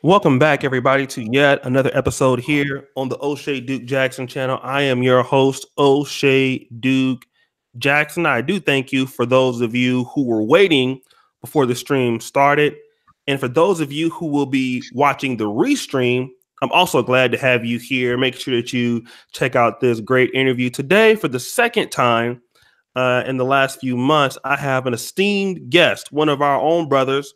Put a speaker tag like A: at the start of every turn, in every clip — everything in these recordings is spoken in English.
A: Welcome back, everybody, to yet another episode here on the O'Shea Duke Jackson channel. I am your host, O'Shea Duke Jackson. I do thank you for those of you who were waiting before the stream started. And for those of you who will be watching the restream, I'm also glad to have you here. Make sure that you check out this great interview today. For the second time in the last few months, I have an esteemed guest, one of our own brothers,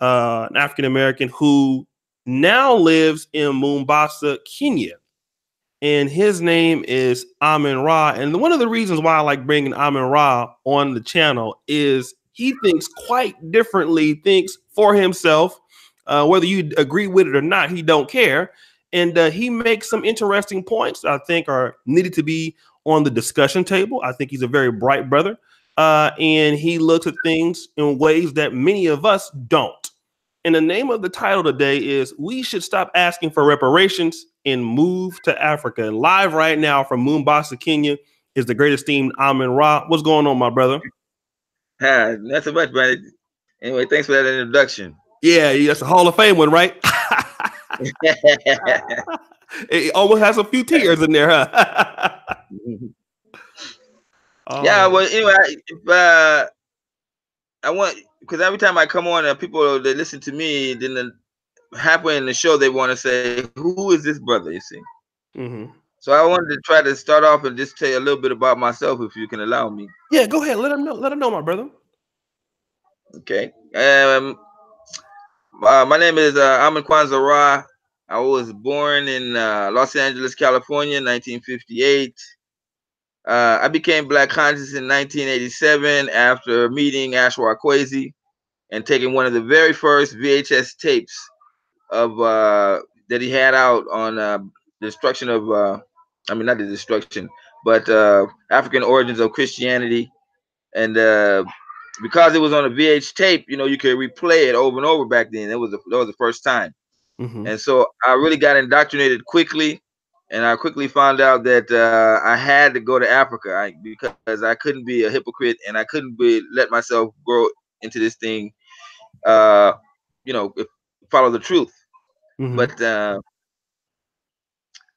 A: an African American who now lives in Mombassa, Kenya. And his name is Amen Rahh. And one of the reasons why I like bringing Amen Rahh on the channel is he thinks quite differently, thinks for himself. Whether you agree with it or not, he don't care. And he makes some interesting points I think are needed to be on the discussion table. I think he's a very bright brother. And he looks at things in ways that many of us don't. And the name of the title today is We Should Stop Asking for Reparations and Move to Africa. And live right now from Mombassa, Kenya is the great esteemed Amen Rahh. What's going on, my brother?
B: Not so much, but anyway, thanks for that introduction.
A: Yeah, that's a Hall of Fame one, right? It almost has a few tears in there, huh?
B: Yeah, well, anyway, I want, because every time I come on, people that listen to me, then halfway in the show they want to say, "Who is this brother?" You see. So I wanted to try to start off and just tell you a little bit about myself, if you can allow me.
A: Yeah, go ahead. Let him know. Let him know, my brother.
B: Okay. My name is Amen Rahh. I was born in Los Angeles, California, in 1958. I became Black conscious in 1987 after meeting Ashwa Kwesi and taking one of the very first VHS tapes of that he had out on the destruction of, I mean, not the destruction, but African origins of Christianity. And because it was on a VH tape, you know, you could replay it over and over back then. That was the first time. And so I really got indoctrinated quickly. And I quickly found out that I had to go to Africa because I couldn't be a hypocrite and I couldn't let myself grow into this thing, you know, follow the truth. But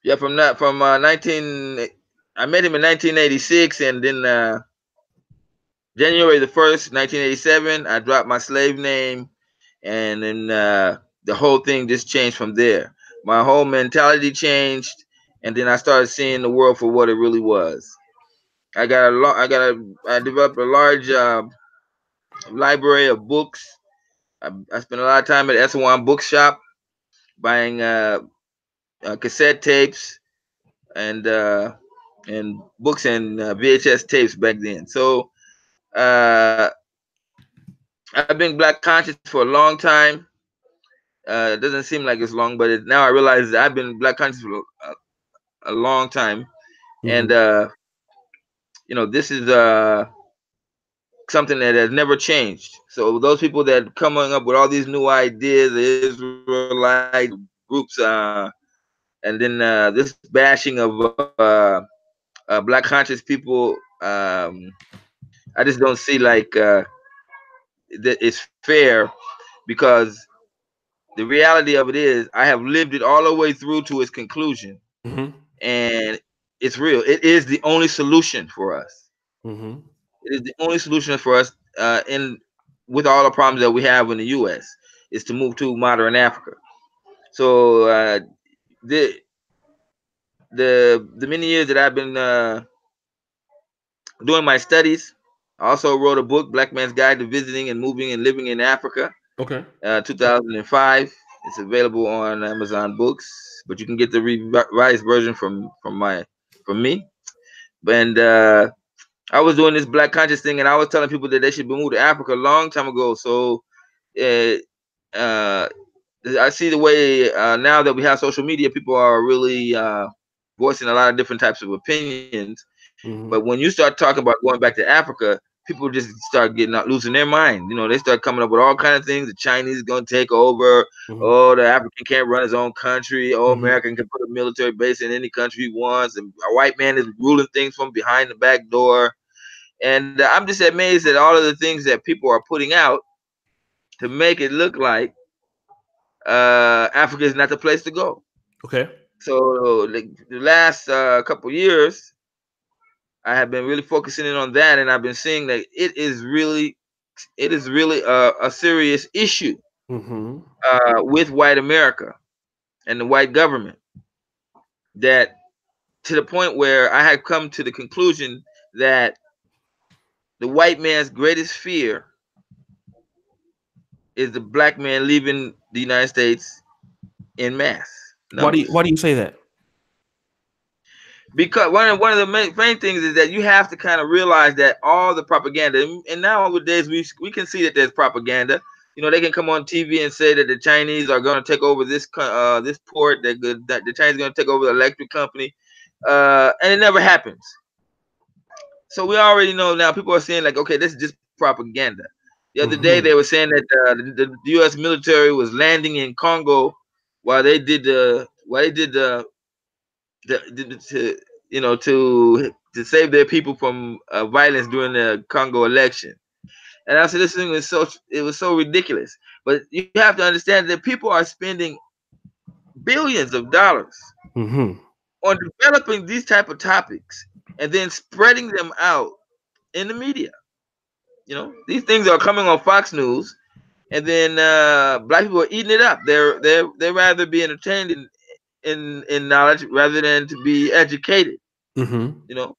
B: yeah, from 19, I met him in 1986, and then January the 1st, 1987, I dropped my slave name, and then the whole thing just changed from there. My whole mentality changed, and then I started seeing the world for what it really was. I developed a large library of books. I spent a lot of time at S1 Bookshop buying cassette tapes and books and VHS tapes back then. So I've been Black conscious for a long time. It doesn't seem like it's long, but now I realize that I've been Black conscious for a long time. And you know, this is something that has never changed. So those people that coming up with all these new ideas, the Israelite groups, and then this bashing of Black conscious people, I just don't see like that it's fair, because the reality of it is I have lived it all the way through to its conclusion, and it's real. It is the only solution for us. It is the only solution for us with all the problems that we have in the U.S. is to move to modern Africa. So the many years that I've been doing my studies, I also wrote a book, Black Man's Guide to Visiting and Moving and Living in Africa. 2005. It's available on Amazon Books, but you can get the revised version from me. And I was doing this Black conscious thing, and I was telling people that they should move to Africa a long time ago. So I see the way now that we have social media, people are really voicing a lot of different types of opinions. But when you start talking about going back to Africa, people just start losing their mind. You know, they start coming up with all kinds of things. The Chinese is going to take over. Oh, the African can't run his own country. Oh, American can put a military base in any country he wants. And a white man is ruling things from behind the back door. And I'm just amazed at all of the things that people are putting out to make it look like Africa is not the place to go.
A: Okay.
B: So the last couple years, I have been really focusing in on that, and I've been seeing that it is really a serious issue with white America and the white government. That to the point where I had come to the conclusion that the white man's greatest fear is the black man leaving the United States in mass numbers.
A: Why do you say that?
B: Because one of the main things is that you have to kind of realize that all the propaganda, and nowadays we can see that there's propaganda. You know, they can come on TV and say that the Chinese are going to take over this port, that the Chinese are going to take over the electric company, and it never happens. So we already know now. People are saying like, okay, this is just propaganda. The other day they were saying that the U.S. military was landing in Congo while they did to save their people from violence during the Congo election. And I said this thing was so ridiculous. But you have to understand that people are spending billions of dollars on developing these type of topics and then spreading them out in the media. You know, these things are coming on Fox News, and then black people are eating it up. They're rather be entertained in knowledge rather than to be educated. You know,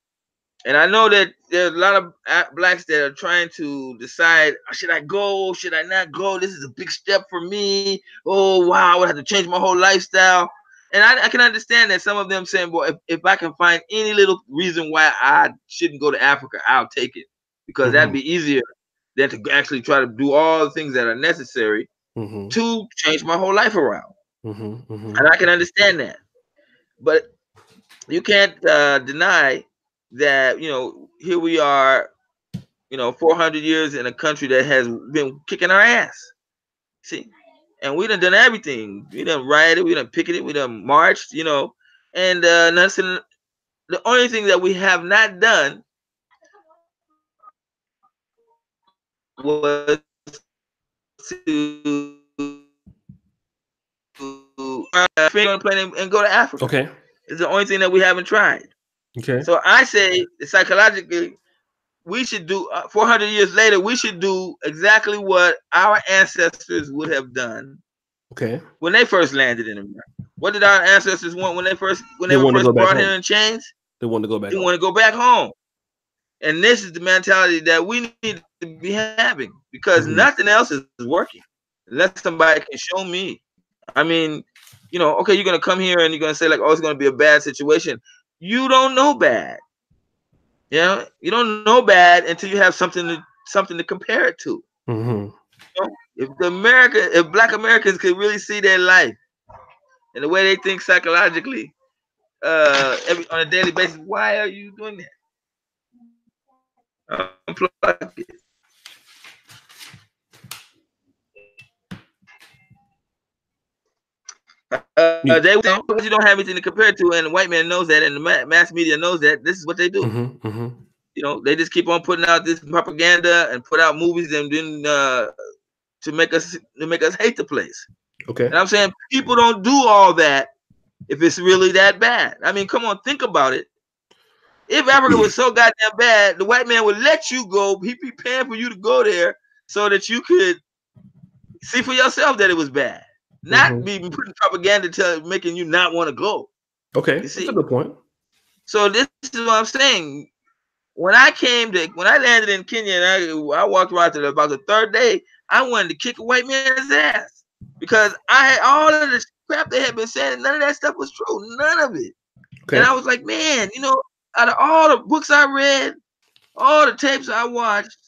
B: and I know that there's a lot of blacks that are trying to decide, should I go, should I not go? This is a big step for me. Oh wow, I would have to change my whole lifestyle. And I can understand that some of them saying, well, if I can find any little reason why I shouldn't go to Africa, I'll take it, because that'd be easier than to actually try to do all the things that are necessary to change my whole life around. And I can understand that. But you can't deny that, you know, here we are, you know, 400 years in a country that has been kicking our ass. See? And we done everything. We done rioted, we done picketed, we done marched, you know. And nothing. The only thing that we have not done was to on a plane and go to Africa.
A: Okay.
B: It's the only thing that we haven't tried.
A: Okay.
B: So I say psychologically, we should do 400 years later, we should do exactly what our ancestors would have done.
A: Okay.
B: When they first landed in America. What did our ancestors want when they were first brought here in chains?
A: They wanted to go back.
B: They want to go back home. And this is the mentality that we need to be having, because nothing else is working unless somebody can show me. I mean, you know, okay, you're gonna come here and you're gonna say like, oh, it's gonna be a bad situation. You don't know bad. You know, you don't know bad until you have something to compare it to. You know, if black Americans could really see their life and the way they think psychologically, on a daily basis, why are you doing that? Unplug it. They you don't have anything to compare it to, and the white man knows that, and the mass media knows that. This is what they do. You know, they just keep on putting out this propaganda and put out movies and then to make us hate the place.
A: Okay.
B: And I'm saying people don't do all that if it's really that bad. I mean, come on, think about it. If Africa was so goddamn bad, the white man would let you go. He'd be paying for you to go there so that you could see for yourself that it was bad. Not be putting propaganda to making you not want to go.
A: Okay, that's a good point.
B: So this is what I'm saying. When I landed in Kenya and I walked around to about the third day, I wanted to kick a white man's ass, because I had all of the crap they had been saying. None of that stuff was true. None of it. Okay. And I was like, man, you know, out of all the books I read, all the tapes I watched,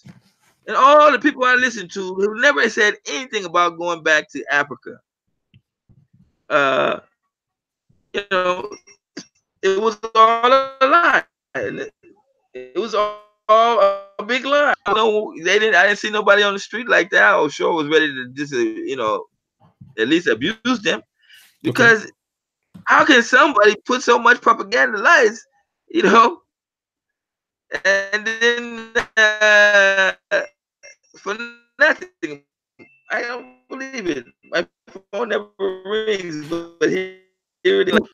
B: and all the people I listened to who never said anything about going back to Africa, you know, it was all a lie. It was all a big lie. I didn't see nobody on the street like that. I was sure was ready to just, you know, at least abuse them, because how can somebody put so much propaganda lies, you know, and then for nothing? I don't believe it. My phone never rings, but here it is. This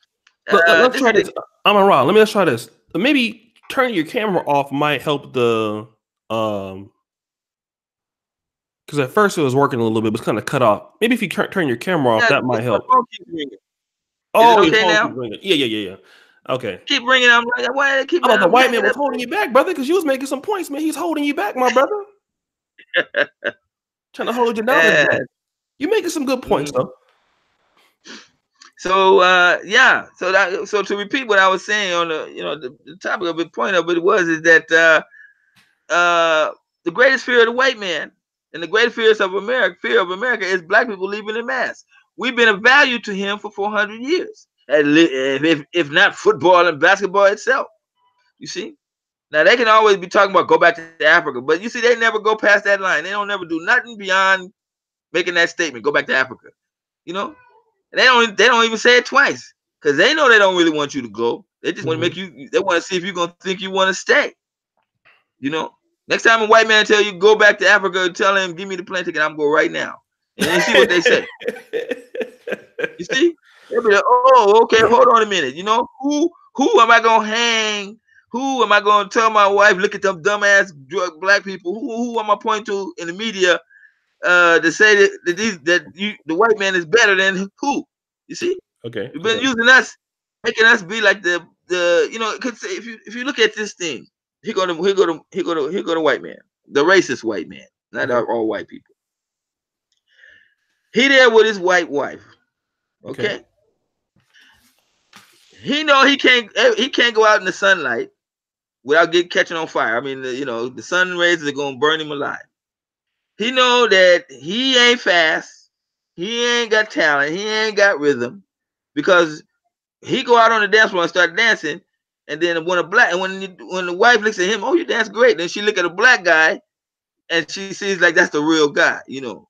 A: Let's
B: is
A: try
B: the
A: this. I'm a Let me let's try this. Maybe turning your camera off might help the because at first it was working a little bit, but it's kind of cut off. Maybe if you turn your camera off,
B: yeah.
A: that might
B: My
A: help.
B: phone keeps ringing. Is it
A: Oh, your
B: okay
A: phone keeps
B: now?
A: ringing. Yeah. Okay.
B: Keep ringing. I'm like, why did it keep
A: I thought
B: ringing?
A: the
B: I'm
A: white man
B: hanging
A: was
B: up.
A: holding you back, brother, because you was making some points, man. He's holding you back, my brother. Trying to hold you down
B: Yeah.
A: today. You're making some good points,
B: Mm.
A: though.
B: So yeah. So to repeat what I was saying on the topic of it, point of it was is that the greatest fear of the white man and the greatest fear of America is black people leaving in mass. We've been of value to him for 400 years, if not football and basketball itself. You see, now they can always be talking about go back to Africa, but you see, they never go past that line. They don't never do nothing beyond making that statement. Go back to Africa. You know, and they don't even say it twice because they know they don't really want you to go. They just want to make you. They want to see if you're gonna think you want to stay. You know, next time a white man tell you go back to Africa, tell him give me the plane ticket. I'm going right now, and then see what they say. You see, they'll be like, oh, okay, hold on a minute. You know, who am I gonna hang? Who am I gonna tell my wife? Look at them dumbass drug black people. Who am I pointing to in the media to say that the white man is better than who? You see,
A: Okay.
B: you've been using us, making us be like the Cause if you look at this thing, here go the white man, the racist white man, not all white people. He there with his white wife. Okay. He know he can't go out in the sunlight without catching on fire. I mean, the sun rays are gonna burn him alive. He know that he ain't fast, he ain't got talent, he ain't got rhythm, because he go out on the dance floor and start dancing, and then when the wife looks at him, oh, you dance great. Then she look at a black guy, and she sees like that's the real guy. You know,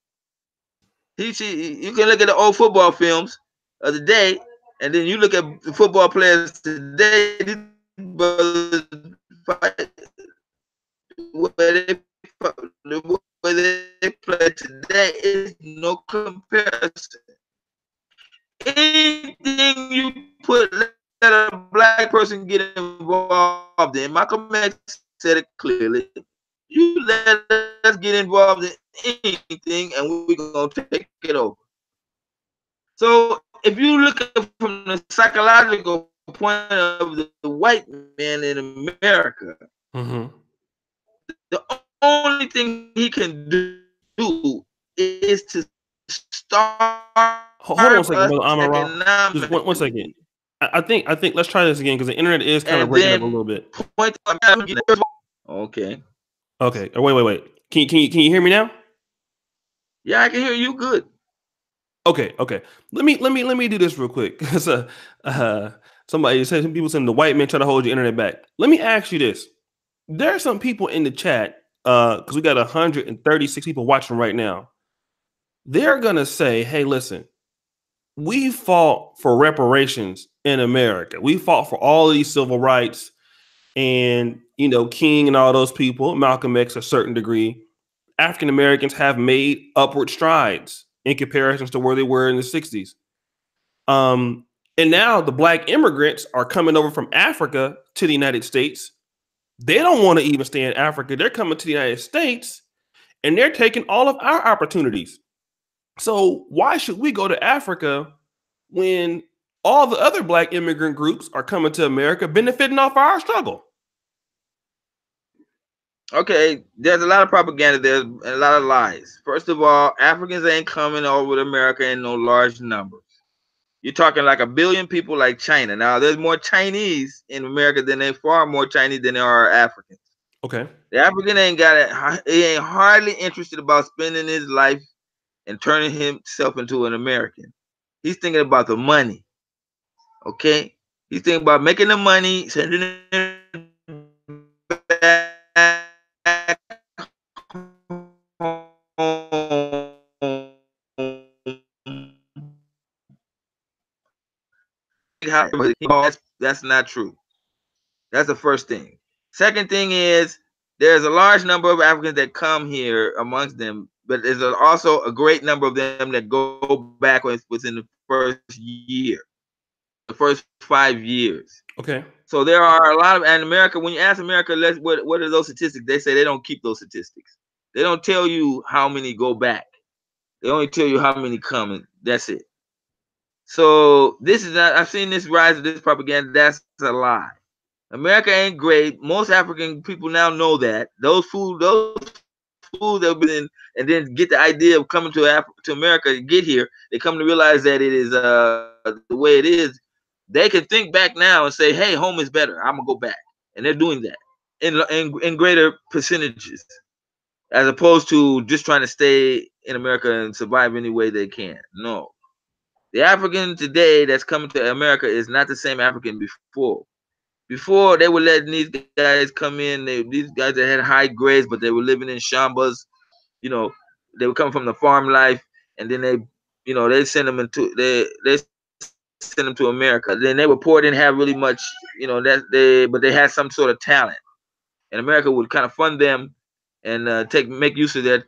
B: you can look at the old football films of the day, and then you look at the football players today. These brothers fight the way they play today is no comparison. Anything you put, let a black person get involved in. Malcolm X said it clearly. You let us get involved in anything, and we're gonna take it over. So if you look at it from the psychological point of the white man in America, the only thing he can do is to starve
A: Hold on a second,
B: us
A: brother Amen Rahh. Just one second.
B: economically.
A: I think let's try this again because the internet is kind of
B: And
A: breaking up a
B: then
A: little bit.
B: Okay.
A: Okay. Wait. Can you hear me now?
B: Yeah, I can hear you good.
A: Okay. Let me do this real quick because somebody said, some people saying the white man try to hold your internet back. Let me ask you this: there are some people in the chat because we got 136 people watching right now. They're gonna say, "Hey, listen, we fought for reparations in America. We fought for all of these civil rights, and King and all those people, Malcolm X, a certain degree. African Americans have made upward strides in comparisons to where they were in the 60s. And now the black immigrants are coming over from Africa to the United States. They don't want to even stay in Africa. They're coming to the United States and they're taking all of our opportunities. So why should we go to Africa when all the other black immigrant groups are coming to America benefiting off our struggle?
B: Okay, there's a lot of propaganda. There's a lot of lies. First of all, Africans ain't coming over to America in no large numbers. You're talking like 1 billion people like China. Now, there's more Chinese in America far more Chinese than there are Africans.
A: Okay.
B: The African ain't got it. He ain't hardly interested about spending his life and turning himself into an American. He's thinking about the money. Okay? He's thinking about making the money, sending it back home. That's not true. That's the first thing. Second thing is there's a large number of Africans that come here. Amongst them, but there's also a great number of them that go back within the first year, the first 5 years.
A: Okay.
B: So there are a lot of, and America, when you ask America, what are those statistics? They say they don't keep those statistics. They don't tell you how many go back. They only tell you how many come, and that's it. So this is not, I've seen this rise of this propaganda. That's a lie. America ain't great. Most African people now know that. Those fools that have been in, and then get the idea of coming to America to get here, they come to realize that it is the way it is. They can think back now and say, hey, home is better. I'm gonna go back. And they're doing that in greater percentages, as opposed to just trying to stay in America and survive any way they can. No. The African today that's coming to America is not the same African before. Before, they were letting these guys come in. These guys that had high grades, but they were living in shambas. You know, they were coming from the farm life, and then they send them they send them to America. Then they were poor, didn't have really much, but they had some sort of talent, and America would kind of fund them and make use of their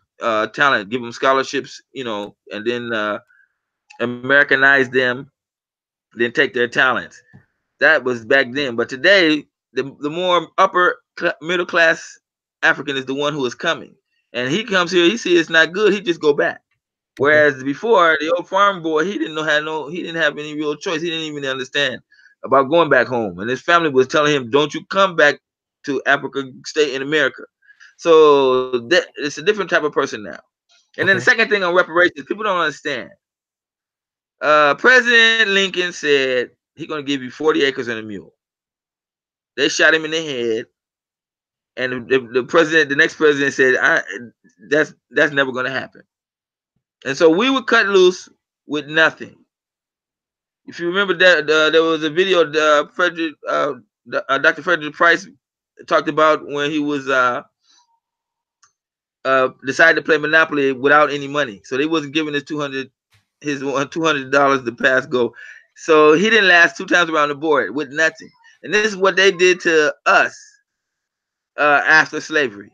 B: talent, give them scholarships, and then Americanize them, then take their talents. That was back then. But today, the more middle class African is the one who is coming, and he comes here. He sees it's not good. He just go back. Whereas before, the old farm boy, he didn't he didn't have any real choice. He didn't even understand about going back home, and his family was telling him, "Don't you come back to Africa, stay in America." So it's a different type of person now. And then the second thing on reparations, people don't understand. President Lincoln said he's going to give you 40 acres and a mule. They shot him in the head, and the next president said, that's never going to happen. And so we were cut loose with nothing. If you remember that there was a video Dr. Frederick Price talked about when he was decided to play Monopoly without any money. So they wasn't giving his $200 to pass go. So he didn't last 2 times around the board with nothing. And this is what they did to us after slavery.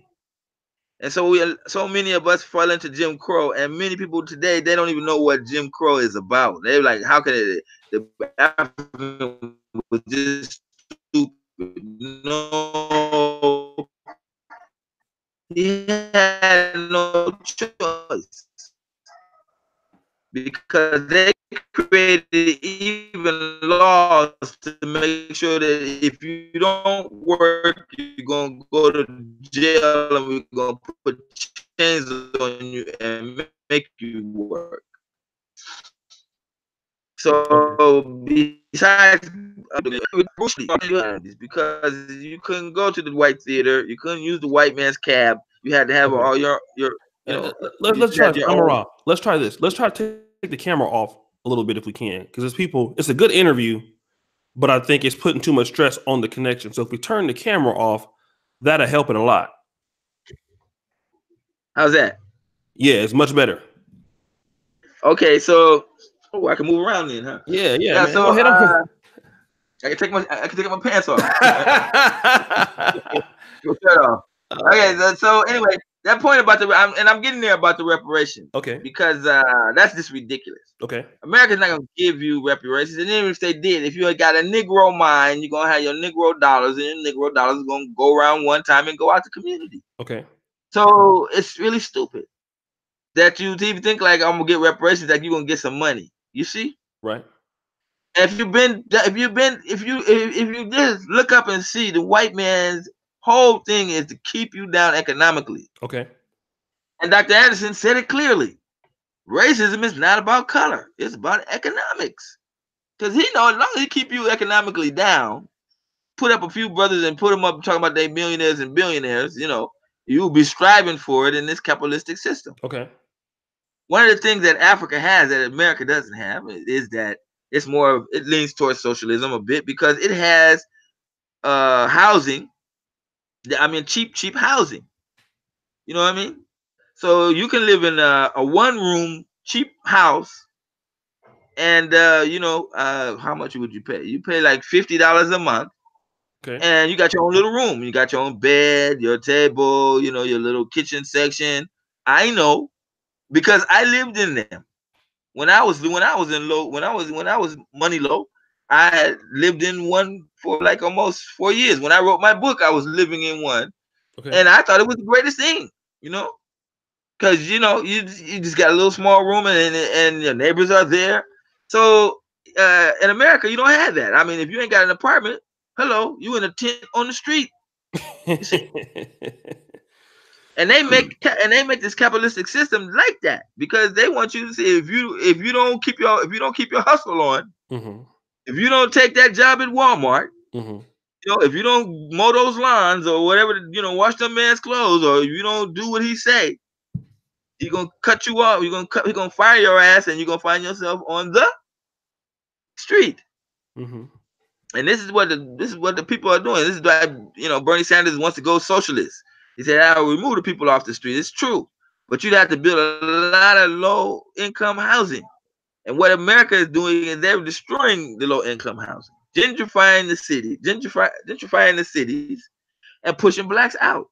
B: And so many of us fell into Jim Crow, and many people today, they don't even know what Jim Crow is about. They're like, how can the African was just stupid? No, he had no choice, because they created even laws to make sure that if you don't work, you're going to go to jail, and we're going to put chains on you and make you work. So besides because you couldn't go to the white theater, you couldn't use the white man's cab, you had to have all your
A: let's try Amen Rahh. Let's try this. Let's try to take the camera off a little bit if we can, because it's a good interview, but I think it's putting too much stress on the connection. So if we turn the camera off, that'll help it a lot.
B: How's that?
A: Yeah, it's much better.
B: Okay, so I can move around then, huh?
A: Yeah,
B: man. So I can take my pants off. Okay, so anyway, that point about I'm getting there about the reparations.
A: Okay.
B: Because that's just ridiculous.
A: Okay.
B: America's not gonna give you reparations, and even if they did, if you got a Negro mind, you're gonna have your Negro dollars, and your Negro dollars are gonna go around one time and go out to community.
A: Okay.
B: So it's really stupid that you even think like, I'm gonna get reparations, like you're gonna get some money. You see?
A: Right.
B: If you just look up and see, the white man's whole thing is to keep you down economically.
A: Okay.
B: And Dr. Anderson said it clearly. Racism is not about color. It's about economics. Because he knows as long as he keep you economically down, put up a few brothers and put them up talking about they millionaires and billionaires, you'll be striving for it in this capitalistic system.
A: Okay.
B: One of the things that Africa has that America doesn't have is that it leans towards socialism a bit, because it has housing. I mean, cheap housing. You know what I mean? So you can live in a 1-room cheap house, and how much would you pay? You pay like $50 a month.
A: Okay.
B: And you got your own little room. You got your own bed, your table, your little kitchen section. I know. because I lived in them. When I was money low, I had lived in one for like almost 4 years. When I wrote my book, I was living in one, and I thought it was the greatest thing, because you just got a little small room, and your neighbors are there. So in America, you don't have that. I mean, if you ain't got an apartment, hello, you in a tent on the street. You see. And they make this capitalistic system like that because they want you to see if you don't keep your hustle on, if you don't take that job at Walmart, if you don't mow those lawns or whatever, wash them man's clothes, or if you don't do what he say, he gonna cut you off. He gonna fire your ass, and you're gonna find yourself on the street. And this is what the people are doing. This is why Bernie Sanders wants to go socialist. He said, "I'll remove the people off the street." It's true, but you'd have to build a lot of low income housing. And what America is doing is they're destroying the low income housing, gentrifying the city, gentrifying the cities, and pushing blacks out.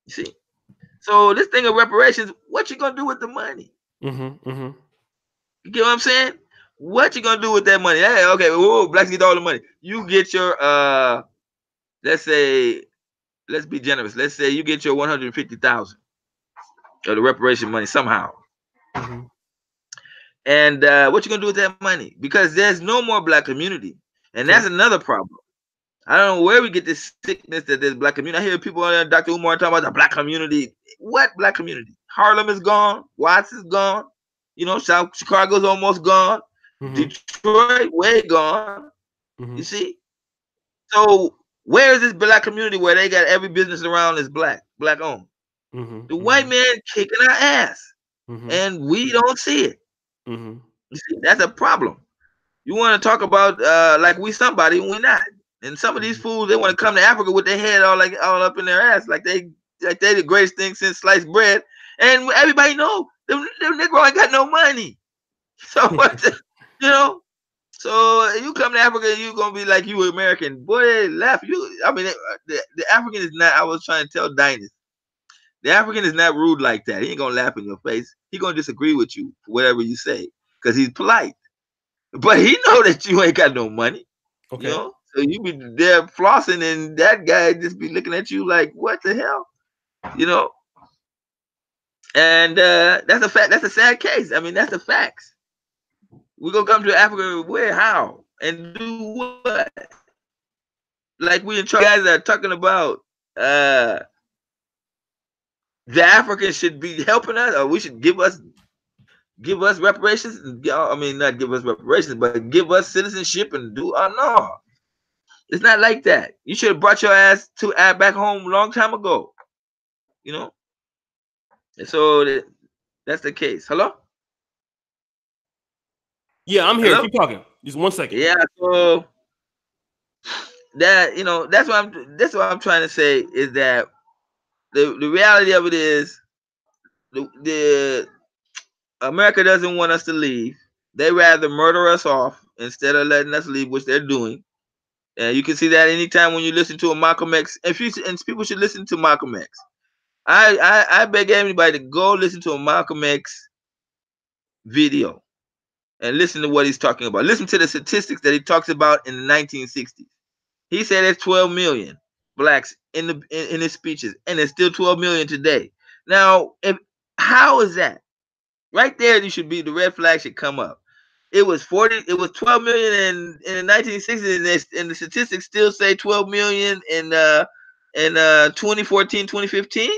B: You see, so this thing of reparations, what you gonna do with the money? You get what I'm saying? What you gonna do with that money? Hey, okay, blacks get all the money. You get your let's be generous. Let's say you get your 150,000 of the reparation money somehow. And what you gonna do with that money? Because there's no more black community, and that's another problem. I don't know where we get this sickness that there's black community. I hear people on Dr. Umar talking about the black community. What black community? Harlem is gone. Watts is gone. South Chicago's almost gone. Detroit way gone. You see? So where is this black community where they got every business around is black owned? The white man kicking our ass, and we don't see it. You see, that's a problem. You want to talk about like we somebody, and we're not. And some of these fools, they want to come to Africa with their head all up in their ass, like they the greatest thing since sliced bread. And everybody know them Negro ain't got no money. So what? So you come to Africa and you gonna be like you American. Boy, they laugh. I mean, the African is not. I was trying to tell Dinus, the African is not rude like that. He ain't gonna laugh in your face. He gonna disagree with you for whatever you say because he's polite. But he know that you ain't got no money. Okay. So you be there flossing, and that guy just be looking at you like, what the hell? And that's a fact. That's a sad case. I mean, that's the facts. We're gonna come to Africa where, how, and do what? Like we in guys that are talking about the Africans should be helping us, or we should give us reparations. I mean, not give us reparations, but give us citizenship and do. Oh no, it's not like that. You should have brought your ass back home a long time ago. And so that's the case. Hello.
A: Yeah, I'm here. Hello? Keep talking. Just 1 second.
B: Yeah, so that that's what I'm trying to say is that the reality of it is the America doesn't want us to leave. They rather murder us off instead of letting us leave, which they're doing. And you can see that anytime when you listen to a Malcolm X. And people should listen to Malcolm X. I beg everybody to go listen to a Malcolm X video and listen to what he's talking about. Listen to the statistics that he talks about in the 1960s. He said there's 12 million blacks in his speeches, and there's still 12 million today. Now, how is that? Right there, you should be the red flag should come up. It was 12 million in the 1960s, and the statistics still say 12 million in 2014, 2015.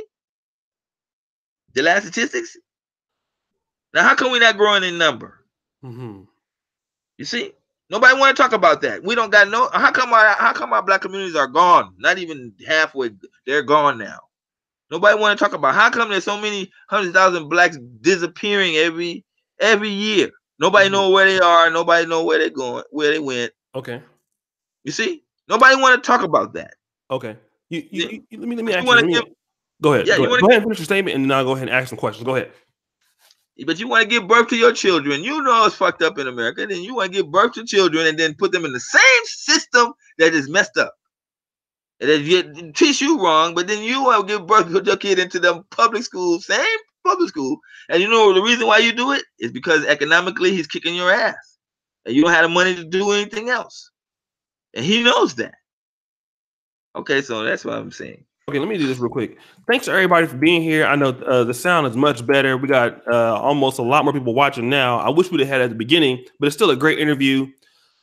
B: The last statistics. Now, how come we're not growing in number? You see, nobody want to talk about that. We don't got no. How come our black communities are gone? Not even halfway. They're gone now. Nobody want to talk about how come there's so many 100,000 blacks disappearing every year. Nobody know where they are. Nobody know where they're going, where they went.
A: Okay.
B: You see, nobody want to talk about that.
A: Okay. Let me ask you. Go ahead. Yeah, go ahead and finish your statement, and then I'll go ahead and ask some questions. Go ahead.
B: But you want to give birth to your children. You know it's fucked up in America. Then you want to give birth to children and then put them in the same system that is messed up. And it treats you wrong, but then you want to give birth to your kid into the public schools, same public school. And you know the reason why you do it is because economically he's kicking your ass. And you don't have the money to do anything else. And he knows that. Okay, so that's what I'm saying.
A: Okay, let me do this real quick. Thanks to everybody for being here. I know the sound is much better. We got almost a lot more people watching now. I wish we'd have had at the beginning, but it's still a great interview.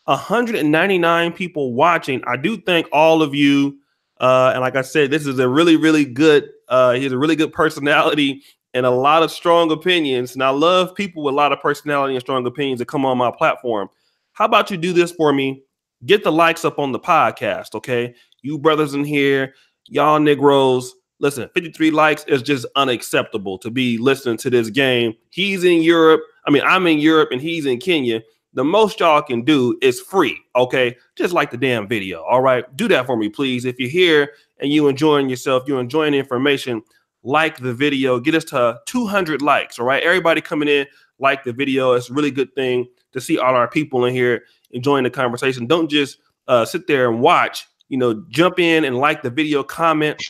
A: 199 people watching. I do thank all of you. And like I said, this is a really, really good, he has a really good personality and a lot of strong opinions. And I love people with a lot of personality and strong opinions that come on my platform. How about you do this for me? Get the likes up on the podcast, okay? You brothers in here, y'all Negroes, listen, 53 likes is just unacceptable to be listening to this game. He's in Europe. I mean, I'm in Europe and he's in Kenya. The most y'all can do is free, okay? Just like the damn video, all right? Do that for me, please. If you're here and you enjoying yourself, you're enjoying the information, like the video. Get us to 200 likes, all right? Everybody coming in, like the video. It's a really good thing to see all our people in here enjoying the conversation. Don't just sit there and watch. You know, jump in and like the video, comment.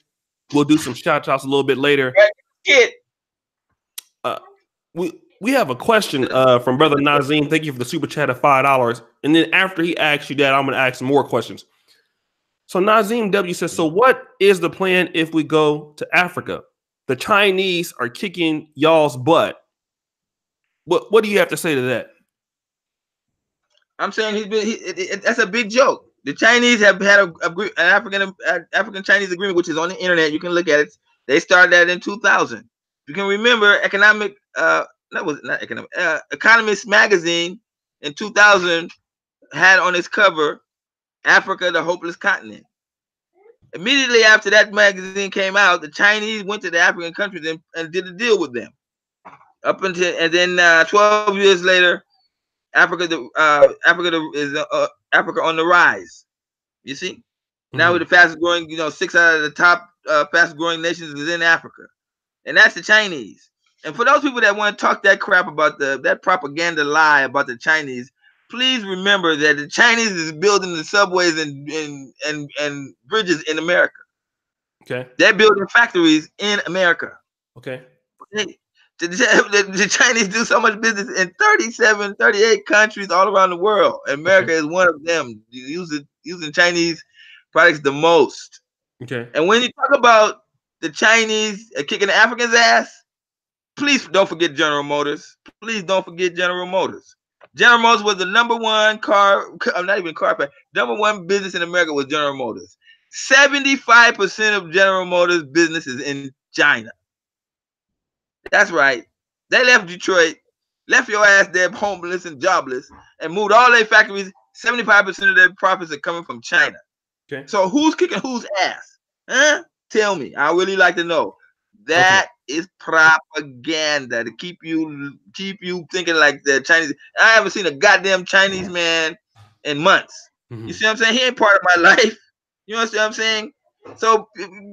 A: We'll do some shout outs a little bit later. We have a question from Brother Nazim. Thank you for the super chat of $5. And then after he asks you that, I'm going to ask some more questions. So Nazim W says, so what is the plan if we go to Africa? The Chinese are kicking y'all's butt. What do you have to say to that?
B: I'm saying that's a big joke. The Chinese have had an African-Chinese agreement, which is on the internet. You can look at it. They started that in 2000. You can remember Economist magazine in 2000 had on its cover, Africa, the hopeless continent. Immediately after that magazine came out, the Chinese went to the African countries and did a deal with them. And then 12 years later, Africa is Africa on the rise. You see, now we're the fastest growing. 6 out of the top fastest growing nations is in Africa, and that's the Chinese. And for those people that want to talk that crap about that propaganda lie about the Chinese, please remember that the Chinese is building the subways and bridges in America.
A: Okay,
B: they're building factories in America.
A: Okay.
B: The Chinese do so much business in 37, 38 countries all around the world. America is one of them, using Chinese products the most.
A: Okay.
B: And when you talk about the Chinese kicking the Africans' ass, please don't forget General Motors. Please don't forget General Motors. General Motors was the number one number one business in America was General Motors. 75% of General Motors business is in China. That's right. They left Detroit, left your ass there homeless and jobless, and moved all their factories. 75% of their profits are coming from China.
A: Okay.
B: So who's kicking whose ass? Huh? Tell me. I really like to know. That is propaganda to keep you thinking like the Chinese. I haven't seen a goddamn Chinese man in months. You see what I'm saying? He ain't part of my life. You understand what I'm saying? So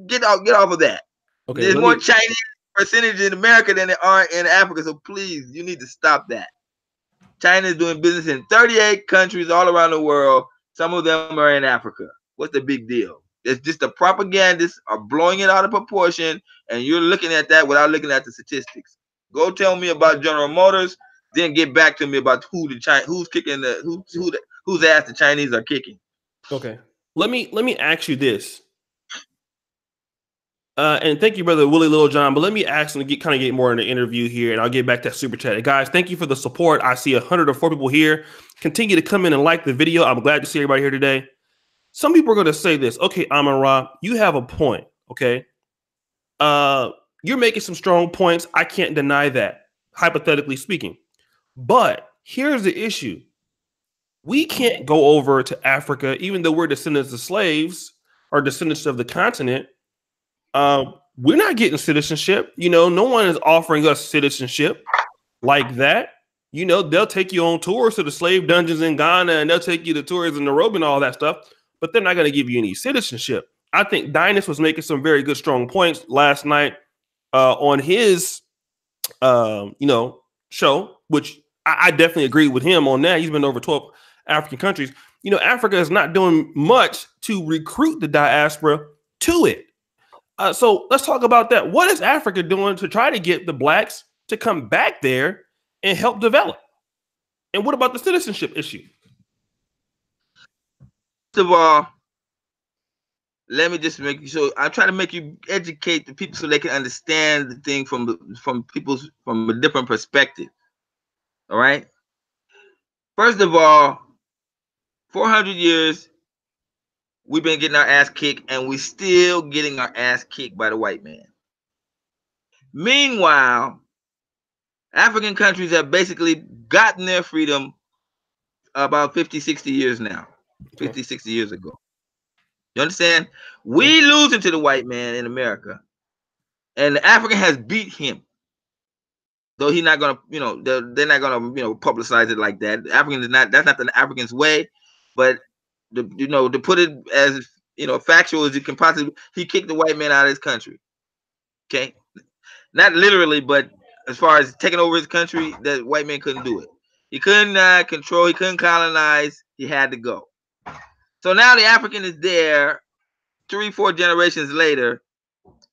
B: get off of that.
A: Okay.
B: There's more Chinese percentage in America than there are in Africa. So please, you need to stop that. China is doing business in 38 countries all around the world. Some of them are in Africa. What's the big deal? It's just the propagandists are blowing it out of proportion, and you're looking at that without looking at the statistics. Go tell me about General Motors, then get back to me about whose ass the Chinese are kicking.
A: Okay. Let me ask you this. And thank you, brother Willie Littlejohn. But let me ask and get more in the interview here, and I'll get back to that super chat. Guys, thank you for the support. I see 104 people here. Continue to come in and like the video. I'm glad to see everybody here today. Some people are going to say this. Okay, Amen Rahh, you have a point. Okay, you're making some strong points. I can't deny that, hypothetically speaking. But here's the issue: we can't go over to Africa, even though we're descendants of slaves or descendants of the continent. We're not getting citizenship. No one is offering us citizenship like that. They'll take you on tours to the slave dungeons in Ghana, and they'll take you to tours in Nairobi and all that stuff, but they're not going to give you any citizenship. I think Dynas was making some very good, strong points last night on his, show, which I definitely agree with him on that. He's been over 12 African countries. Africa is not doing much to recruit the diaspora to it. So let's talk about that. What is Africa doing to try to get the blacks to come back there and help develop? And what about the citizenship issue?
B: First of all, let me just make you so I'm trying to make you educate the people so they can understand the thing from a different perspective. All right. First of all, 400 years we've been getting our ass kicked, and we're still getting our ass kicked by the white man. Meanwhile, African countries have basically gotten their freedom about 50, 60 years now. 50, 60 years ago. You understand? We losing to the white man in America, and the African has beat him. Though he's not gonna, they're not gonna, publicize it like that. The African is not. That's not the African's way. But to put it as factual as you can possibly, he kicked the white man out of his country. Okay, not literally, but as far as taking over his country, the white man couldn't do it. He couldn't control. He couldn't colonize. He had to go. So now the African is there. 3-4 generations later,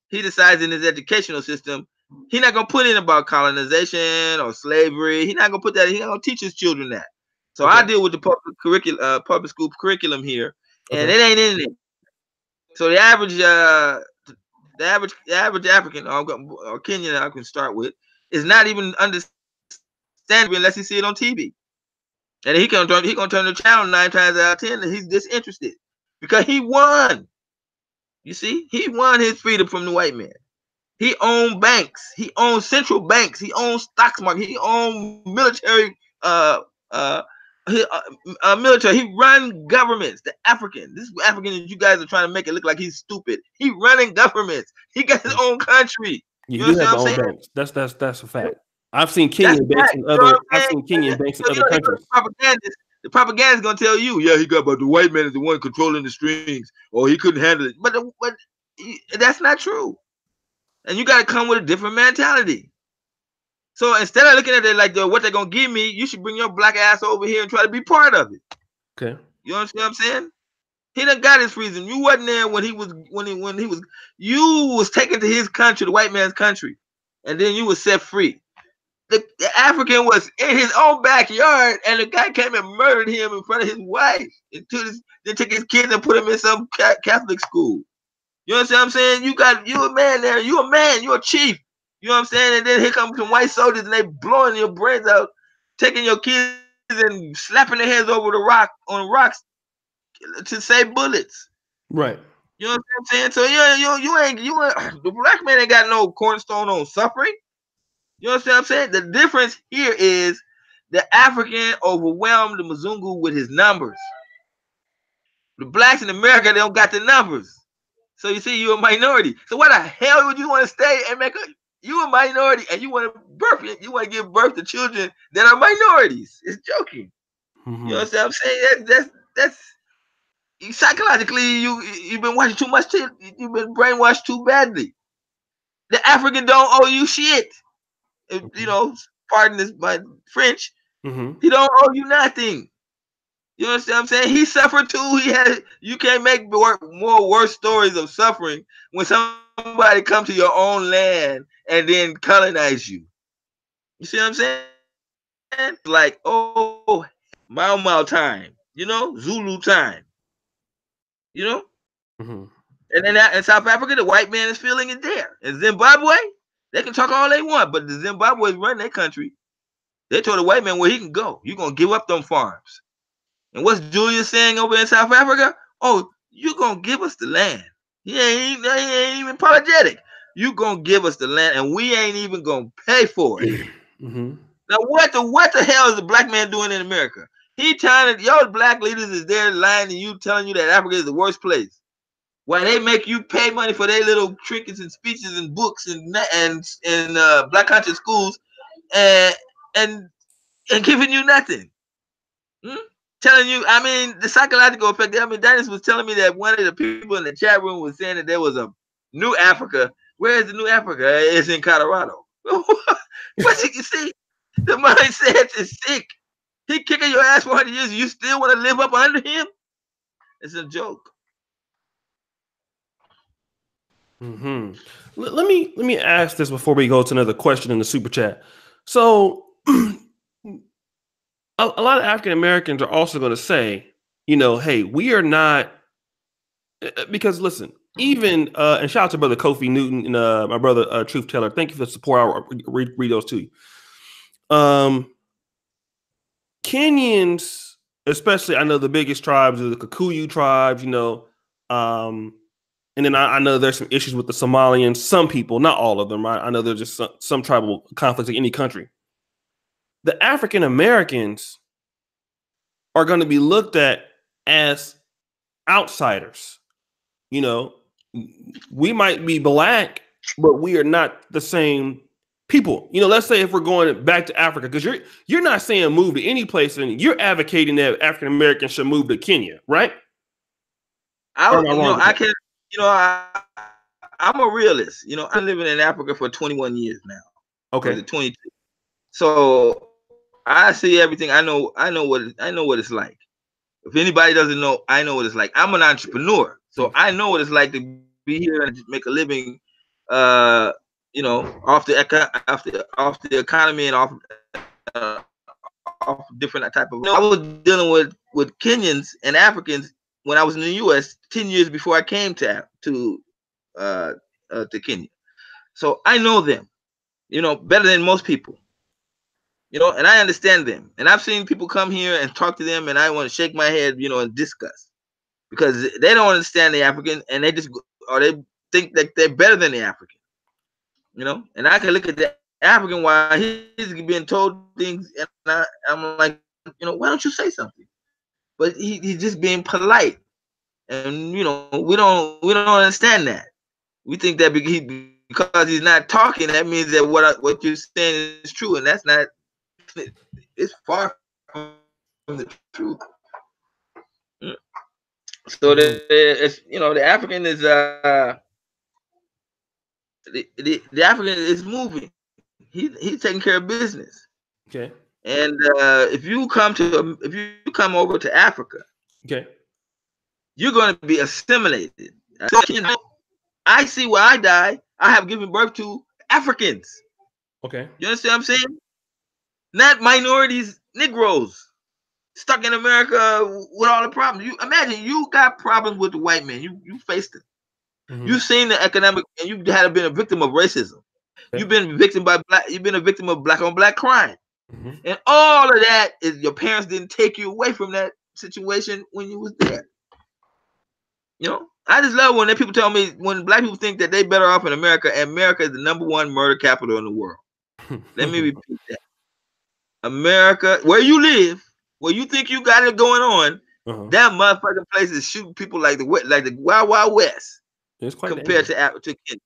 B: he decides in his educational system, he's not gonna put in about colonization or slavery. He's not gonna put that. He's not gonna teach his children that. So I deal with the public school curriculum here, and it ain't in it. So the average African or Kenyan I can start with is not even understanding unless he see it on TV, and he gonna turn the channel 9 times out of 10, and he's disinterested because he won. You see, he won his freedom from the white man. He owned banks. He owned central banks. He owned stocks market. He owned military. Military. He run governments. The African. This African that you guys are trying to make it look like he's stupid. He running governments. He got his own country.
A: You do have own banks. That's a fact. I've seen Kenyan banks in other. I've seen Kenyan banks in other countries.
B: The propaganda is gonna tell you, yeah, but the white man is the one controlling the strings, or he couldn't handle it. But that's not true. And you got to come with a different mentality. So instead of looking at it like what they're gonna give me, you should bring your black ass over here and try to be part of it.
A: Okay.
B: You understand what I'm saying? He done got his freedom. You wasn't there when he was you was taken to his country, the white man's country, and then you was set free. The African was in his own backyard, and the guy came and murdered him in front of his wife. Then took his kids and put him in some Catholic school. You understand what I'm saying? You a man there. You a man. You a chief. You know what I'm saying? And then here come some white soldiers, and they blowing your brains out, taking your kids and slapping their heads over the rocks to save bullets.
A: Right.
B: You know what I'm saying? So you ain't the black man ain't got no cornerstone on suffering. You understand what I'm saying? The difference here is the African overwhelmed the Mzungu with his numbers. The blacks in America, they don't got the numbers. So you see, you're a minority. So why the hell would you want to stay and you a minority and you want to give birth to children that are minorities? It's joking. Mm-hmm. You know what I'm saying? That's psychologically you've been watching too much. You've been brainwashed too badly. The African don't owe you shit. Pardon this, my French. Mm-hmm. He don't owe you nothing. You understand what I'm saying? He suffered too. You can't make more worse stories of suffering when somebody come to your own land and then colonize you. You see what I'm saying? Like, oh, Mau time, Zulu time, Mm-hmm. And then in South Africa, the white man is feeling it there. In Zimbabwe, they can talk all they want, but the Zimbabweans run their country. They told the white man where he can go. You're going to give up them farms. And what's Julius saying over in South Africa? Oh, you're going to give us the land. He ain't even apologetic. You're going to give us the land, and we ain't even going to pay for it. Mm-hmm. Now, what the hell is the black man doing in America? He telling your black leaders is there lying to you, telling you that Africa is the worst place. Why they make you pay money for their little trinkets and speeches and books and black country schools and giving you nothing. Telling you, the psychological effect. Dennis was telling me that one of the people in the chat room was saying that there was a new Africa. Where is the new Africa? It's in Colorado. But you see, the mindset is sick. He kicking your ass for 100 years. You still want to live up under him? It's a joke.
A: Mm-hmm. Let me ask this before we go to another question in the super chat. So, a lot of African Americans are also going to say, hey, we are not because listen, even and shout out to brother Kofi Newton and my brother Truth Teller. Thank you for the support. I'll read those to you. Kenyans, especially, I know the biggest tribes are the Kikuyu tribes, and then I know there's some issues with the Somalians. Some people, not all of them, right? I know there's just some tribal conflicts in any country. The African Americans are going to be looked at as outsiders. We might be black, but we are not the same people. Let's say if we're going back to Africa, because you're not saying move to any place, and you're advocating that African Americans should move to Kenya, right?
B: I'm a realist. I'm living in Africa for 21 years now.
A: Okay.
B: 22. So I see everything. I know what it's like. If anybody doesn't know, I know what it's like. I'm an entrepreneur, so I know what it's like to be here and make a living, off the economy and off different type of. I was dealing with Kenyans and Africans when I was in the U.S. 10 years before I came to Kenya, so I know them, better than most people. And I understand them. And I've seen people come here and talk to them, and I want to shake my head, and discuss, because they don't understand the African, and they think that they're better than the African. And I can look at the African while he's being told things, and I'm like, why don't you say something? But he's just being polite, and we don't understand that. We think that because he's not talking, that means that what you're saying is true, and that's not. It's far from the truth. So the African is the African is moving. He's taking care of business.
A: Okay.
B: And if you come over to Africa,
A: okay,
B: you're going to be assimilated. I see where I die. I have given birth to Africans.
A: Okay.
B: You understand what I'm saying? Not minorities, Negroes stuck in America with all the problems. You imagine you got problems with the white man. You faced it. Mm-hmm. You've seen the economic, and you had been a victim of racism. Okay. You've been a victim of black on black crime. Mm-hmm. And all of that is your parents didn't take you away from that situation when you was there. I just love when people tell me, when black people think that they better off in America, and America is the #1 murder capital in the world. Let me repeat that. America, where you live, where you think you got it going on, that motherfucking place is shooting people like the Wild Wild West. It's quite compared to Kenya.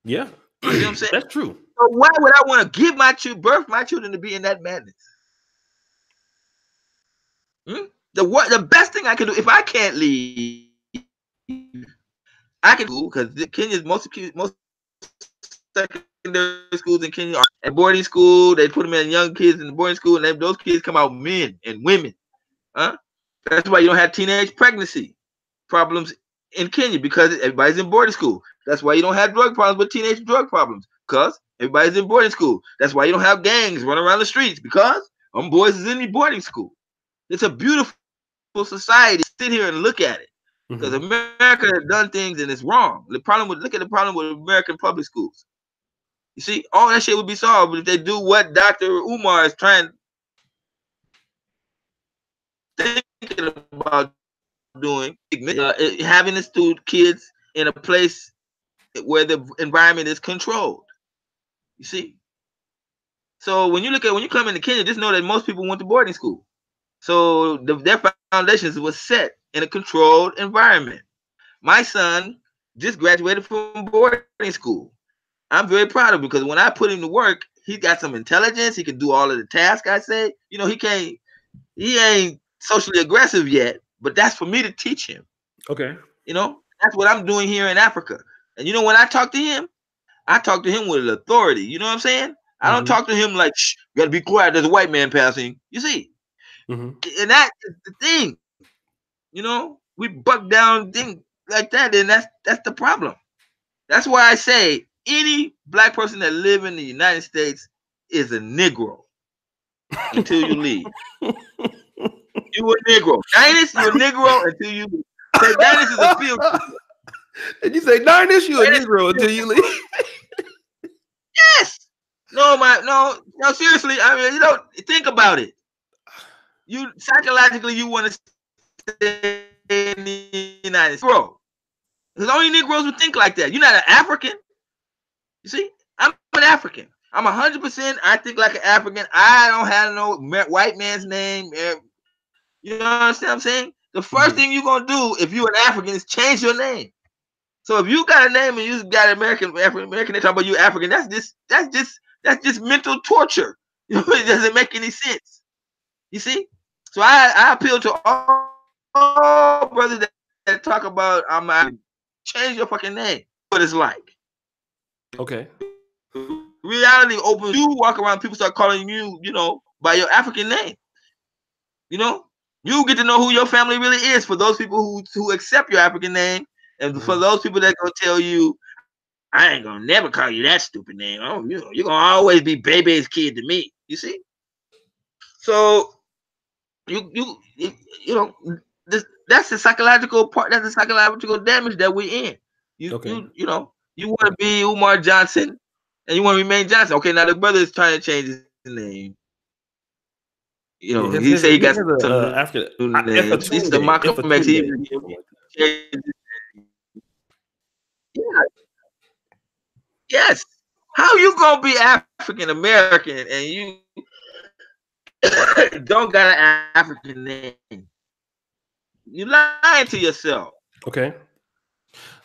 A: Yeah,
B: you know what I'm saying?
A: That's true.
B: So why would I want to give birth my children to be in that madness? The best thing I can do, if I can't leave, I can do, because Kenya's most secondary schools in Kenya are at boarding school. They put them in young kids in the boarding school, and those kids come out men and women. That's why you don't have teenage pregnancy problems in Kenya, because everybody's in boarding school. That's why you don't have drug problems with teenage drug problems, because everybody's in boarding school. That's why you don't have gangs running around the streets, because boys is in the boarding school. It's a beautiful society. Sit here and look at it, because America has done things and it's wrong. Look at the problem with American public schools. You see, all that shit would be solved if they do what Dr. Umar is thinking about doing, having the kids in a place where the environment is controlled. You see, so when you come into Kenya, just know that most people went to boarding school, so their foundations was set in a controlled environment. My son just graduated from boarding school. I'm very proud of him, because when I put him to work, he got some intelligence. He can do all of the tasks I say. He ain't socially aggressive yet, but that's for me to teach him.
A: Okay.
B: That's what I'm doing here in Africa. And when I talk to him with authority. You know what I'm saying? I don't talk to him like, shh, you gotta be quiet, there's a white man passing. You see? And that is the thing. We buck down things like that, and that's the problem. That's why I say any black person that live in the United States is a Negro until you leave. You a Negro. Dynasty, you a Negro until you leave. So Dynasty is a field trip.
A: And you say, Dynasty, you a Negro until you leave.
B: Yes. No, no, seriously. I mean, think about it. You psychologically, you want to stay in the United States. Negro. Because only Negroes would think like that. You're not an African. You see, I'm an African. I'm 100%. I think like an African. I don't have no white man's name. You understand what I'm saying? The first thing you're gonna do if you're an African is change your name. So if you got a name and you got African, they talk about you African. That's just mental torture. It doesn't make any sense. You see? So I appeal to all brothers that talk about change your fucking name. What it's like.
A: Okay.
B: Reality opens. You walk around, people start calling you, by your African name. You get to know who your family really is for those people who accept your African name, and for those people that gonna tell you, I ain't gonna never call you that stupid name. Oh, you're gonna always be baby's kid to me. You see? So that's the psychological part. That's the psychological damage that we're in. You want to be Umar Johnson, and you want to remain Johnson. Okay, now the brother is trying to change his name. He said he got some
A: after
B: names. He's the Malcolm X. Yes. How you gonna be African American and you don't got an African name? You lying to yourself.
A: Okay.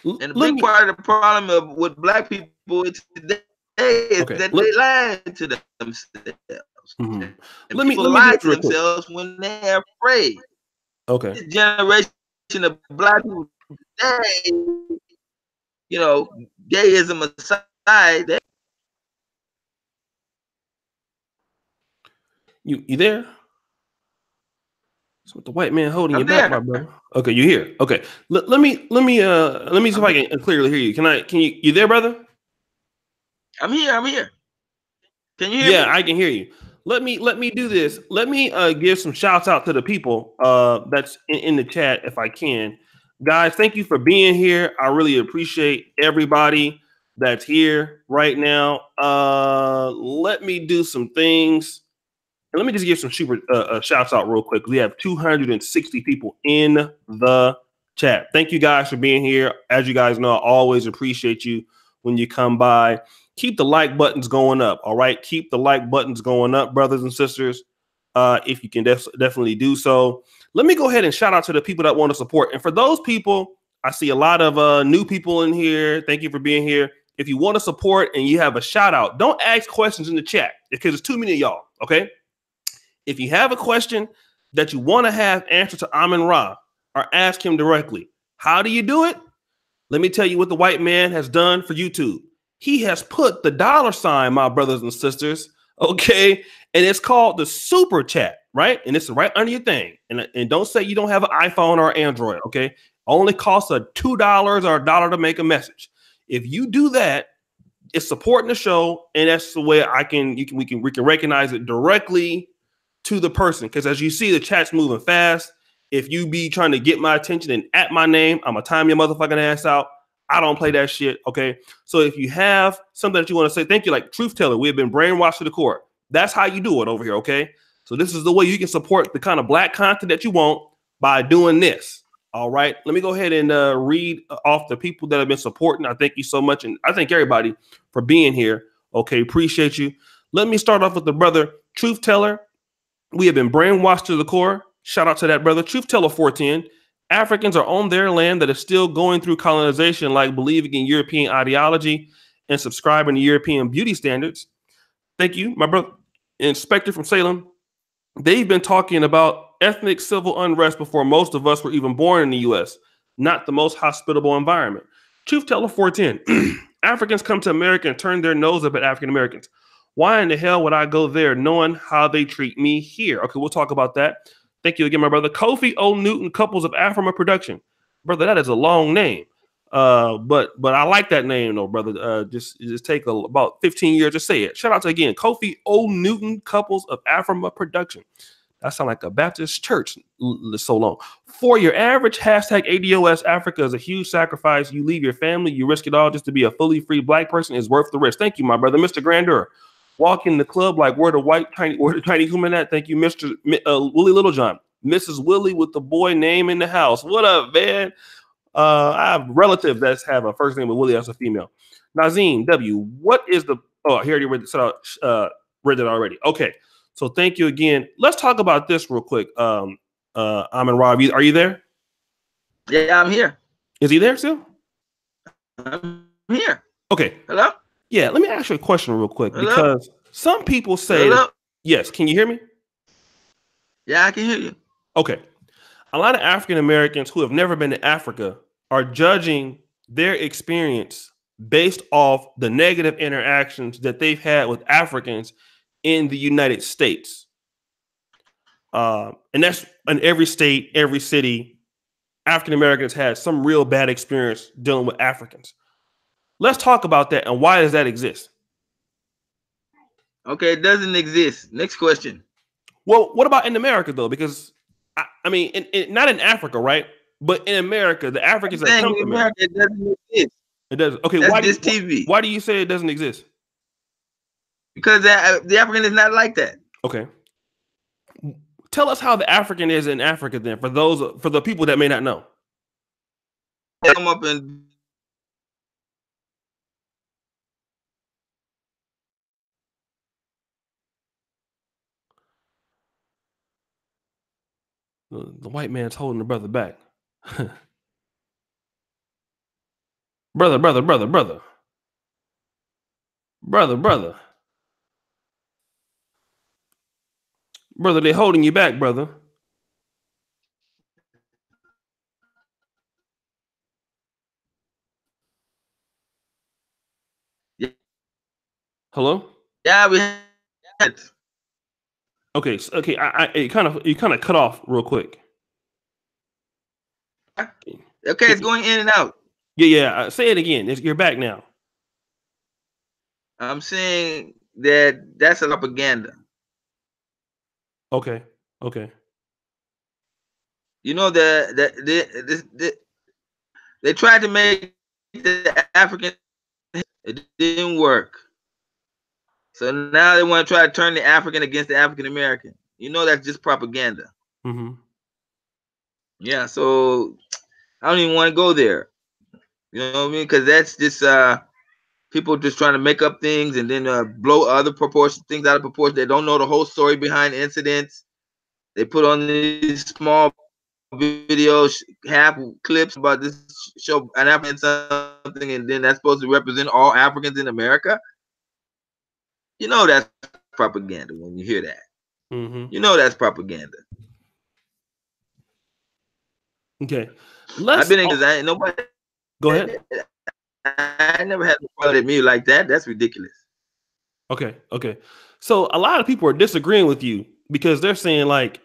B: And a big part of the problem with black people today is that they lie to themselves. And people lie to themselves when they're afraid.
A: Okay.
B: This generation of black people today, gayism aside.
A: You there? So the white man holding you back, my brother. Okay, you here? Okay. Let me see if I can clearly hear you. Can you there, brother?
B: I'm here. Can you hear me?
A: Yeah, I can hear you. Let me do this. Let me give some shouts out to the people that's in the chat if I can. Guys, thank you for being here. I really appreciate everybody that's here right now. Let me do some things. And let me just give some super shouts out real quick. We have 260 people in the chat. Thank you guys for being here. As you guys know, I always appreciate you when you come by. Keep the like buttons going up. All right. Keep the like buttons going up, brothers and sisters. If you can definitely do so. Let me go ahead and shout out to the people that want to support. And for those people, I see a lot of new people in here. Thank you for being here. If you want to support and you have a shout out, don't ask questions in the chat because there's too many of y'all. Okay. If you have a question that you want to have answered to Amen Rahh, or ask him directly, how do you do it? Let me tell you what the white man has done for YouTube. He has put the $, my brothers and sisters, okay? And it's called the super chat, right? And it's right under your thing. And don't say you don't have an iPhone or Android, okay? Only costs $2 or $1 to make a message. If you do that, it's supporting the show, and that's the way we can recognize it directly to the person. Because as you see, the chat's moving fast. If you be trying to get my attention and at my name, I'm gonna time your motherfucking ass out. I don't play that shit. Okay. So if you have something that you want to say, thank you, like Truth Teller, we have been brainwashed to the core. That's how you do it over here. Okay. So this is the way you can support the kind of black content that you want by doing this. All right. Let me go ahead and read off the people that have been supporting. I thank you so much. And I thank everybody for being here. Okay. Appreciate you. Let me start off with the brother Truth Teller. We have been brainwashed to the core. Shout out to that brother. Truth Teller 410. Africans are on their land that is still going through colonization, like believing in European ideology and subscribing to European beauty standards. Thank you, my brother. Inspector from Salem. They've been talking about ethnic civil unrest before most of us were even born in the U.S. Not the most hospitable environment. Truth Teller 410. Africans come to America and turn their nose up at African Americans. Why in the hell would I go there knowing how they treat me here? Okay, we'll talk about that. Thank you again, my brother. Kofi O. Newton, Couples of Afrima Production. Brother, that is a long name. But I like that name though, brother. Just take about 15 years to say it. Shout out to again Kofi O. Newton Couples of Afrima Production. That sounds like a Baptist church so long. For your average hashtag ADOS, Africa is a huge sacrifice. You leave your family, you risk it all just to be a fully free black person is worth the risk. Thank you, my brother, Mr. Grandeur. Walk in the club like where the tiny woman at? Thank you, Mr. Willie Littlejohn. Mrs. Willie with the boy name in the house. What up, man? I have relatives that have a first name with Willie as a female. Nazim W. What is the? Oh, here you read it already. Okay, so thank you again. Let's talk about this real quick. Amen Rahh, are you there?
B: Yeah, I'm here.
A: Is he there still?
B: I'm here.
A: Okay.
B: Hello.
A: Yeah, let me ask you a question real quick.
B: Hello?
A: Because some people say, yes, can you hear me?
B: Yeah, I can hear you.
A: Okay. A lot of African Americans who have never been to Africa are judging their experience based off the negative interactions that they've had with Africans in the United States. And that's in every state, every city. African Americans had some real bad experience dealing with Africans. Let's talk about that and why does that exist?
B: Okay, it doesn't exist. Next question.
A: Well, what about in America though? Because I mean, not in Africa, right? But in America, the Africans that come to America,
B: it doesn't exist.
A: It doesn't. Okay,
B: that's TV.
A: Why do you say it doesn't exist?
B: Because the African is not like that.
A: Okay. Tell us how the African is in Africa then, for the people that may not know.
B: Come up and
A: the white man's holding the brother back. brother. Brother, they're holding you back, brother.
B: Yeah.
A: Hello?
B: Yeah, we had it.
A: Okay, so, okay, you kind of cut off real quick.
B: Okay, it's going in and out.
A: Yeah. Say it again. You're back now.
B: I'm saying that's a propaganda.
A: Okay.
B: You know they tried to make the African. It didn't work. So now they want to try to turn the African against the African American. You know that's just propaganda.
A: Mm-hmm.
B: Yeah, so I don't even want to go there. You know what I mean? Because that's just people just trying to make up things and then blow other things out of proportion. They don't know the whole story behind incidents. They put on these small videos, half clips about this show an African something, and then that's supposed to represent all Africans in America. You know that's propaganda when you hear that.
A: Mm-hmm.
B: You know that's propaganda.
A: Okay.
B: I've been in design. Nobody.
A: Go ahead.
B: I never had nobody at me like that. That's ridiculous.
A: Okay. So a lot of people are disagreeing with you because they're saying like,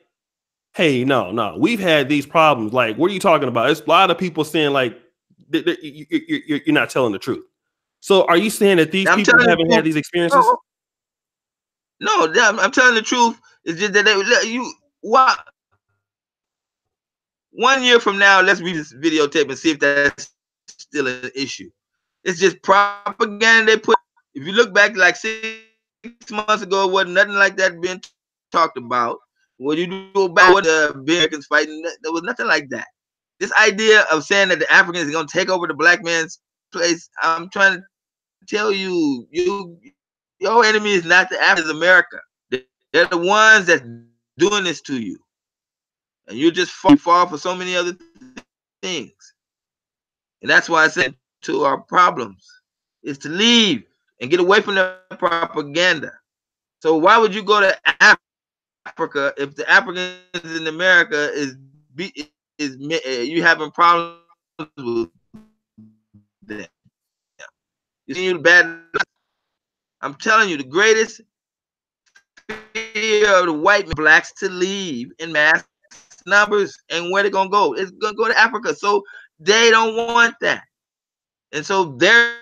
A: hey, no, we've had these problems. Like, what are you talking about? It's a lot of people saying like, you're not telling the truth. So are you saying that these people haven't had these experiences?
B: No, I'm telling the truth. It's just that why 1 year from now, let's read this videotape and see if that's still an issue. It's just propaganda they put. If you look back like 6 months ago, wasn't nothing like that being talked about. When you go back with the Americans fighting, there was nothing like that. This idea of saying that the Africans are going to take over the black man's place, I'm trying to tell you, your enemy is not the Africans, America. They're the ones that's doing this to you. And you just fall for so many other things. And that's why I said to our problems is to leave and get away from the propaganda. So why would you go to Africa if the Africans in America is you having problems with them? You see bad. I'm telling you, the greatest fear of the white blacks to leave in mass numbers, and where they're gonna go? It's gonna go to Africa. So they don't want that. And so there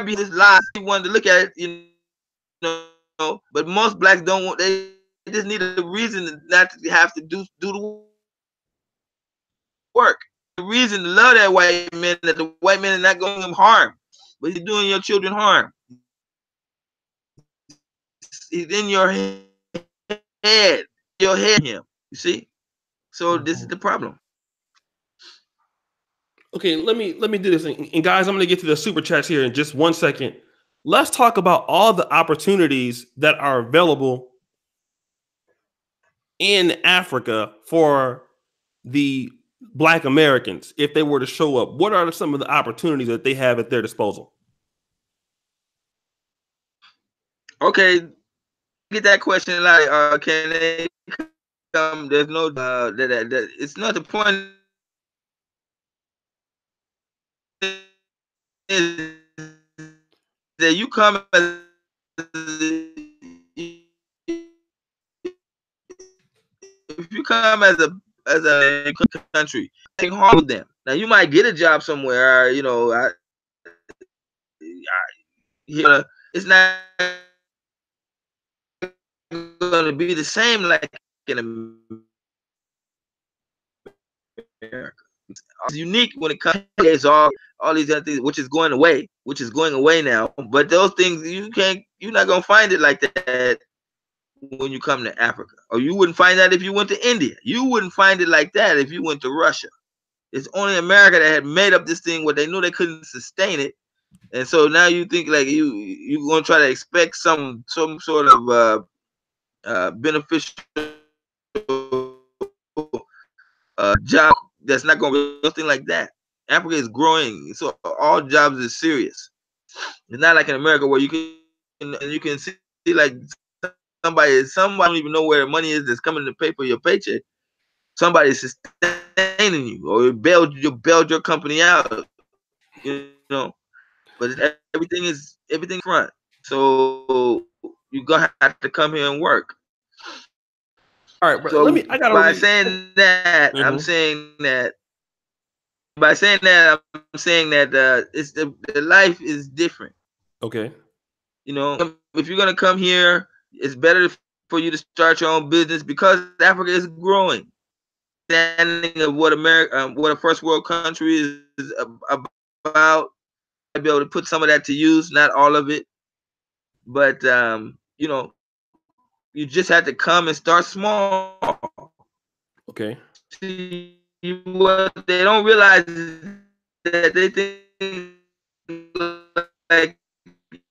B: be this lie. He wanted to look at it, but most blacks don't want. They just need a reason not to have to do the work. The reason to love that white man, that the white man is not going to do him harm, but he's doing your children harm. He's in your head, him. You see? So this is the problem.
A: Okay, let me do this. And guys, I'm going to get to the super chats here in just 1 second. Let's talk about all the opportunities that are available in Africa for the Black Americans if they were to show up. What are some of the opportunities that they have at their disposal?
B: Okay, get that question like, can they come? There's no it's not the point. Is that you come as if you come as a country, take harm with them. Now you might get a job somewhere, it's not going to be the same like in America. It's unique when it comes to all these other things, which is going away now. But those things you're not gonna find it like that when you come to Africa, or you wouldn't find that if you went to India. You wouldn't find it like that if you went to Russia. It's only America that had made up this thing where they knew they couldn't sustain it, and so now you think like you're gonna try to expect some sort of beneficial job that's not going to be nothing like that. Africa is growing, so all jobs is serious. It's not like in America where you can see like somebody don't even know where the money is that's coming to pay for your paycheck. Somebody is sustaining you, or you bailed your company out, But everything front. So you're gonna have to come here and work.
A: All right, bro.
B: So saying that, I'm saying that it's the life is different.
A: Okay.
B: If you're gonna come here, it's better for you to start your own business because Africa is growing. Understanding of what what a first world country is about, I'd be able to put some of that to use, not all of it, but you just have to come and start small.
A: Okay.
B: See, what they don't realize is that they think like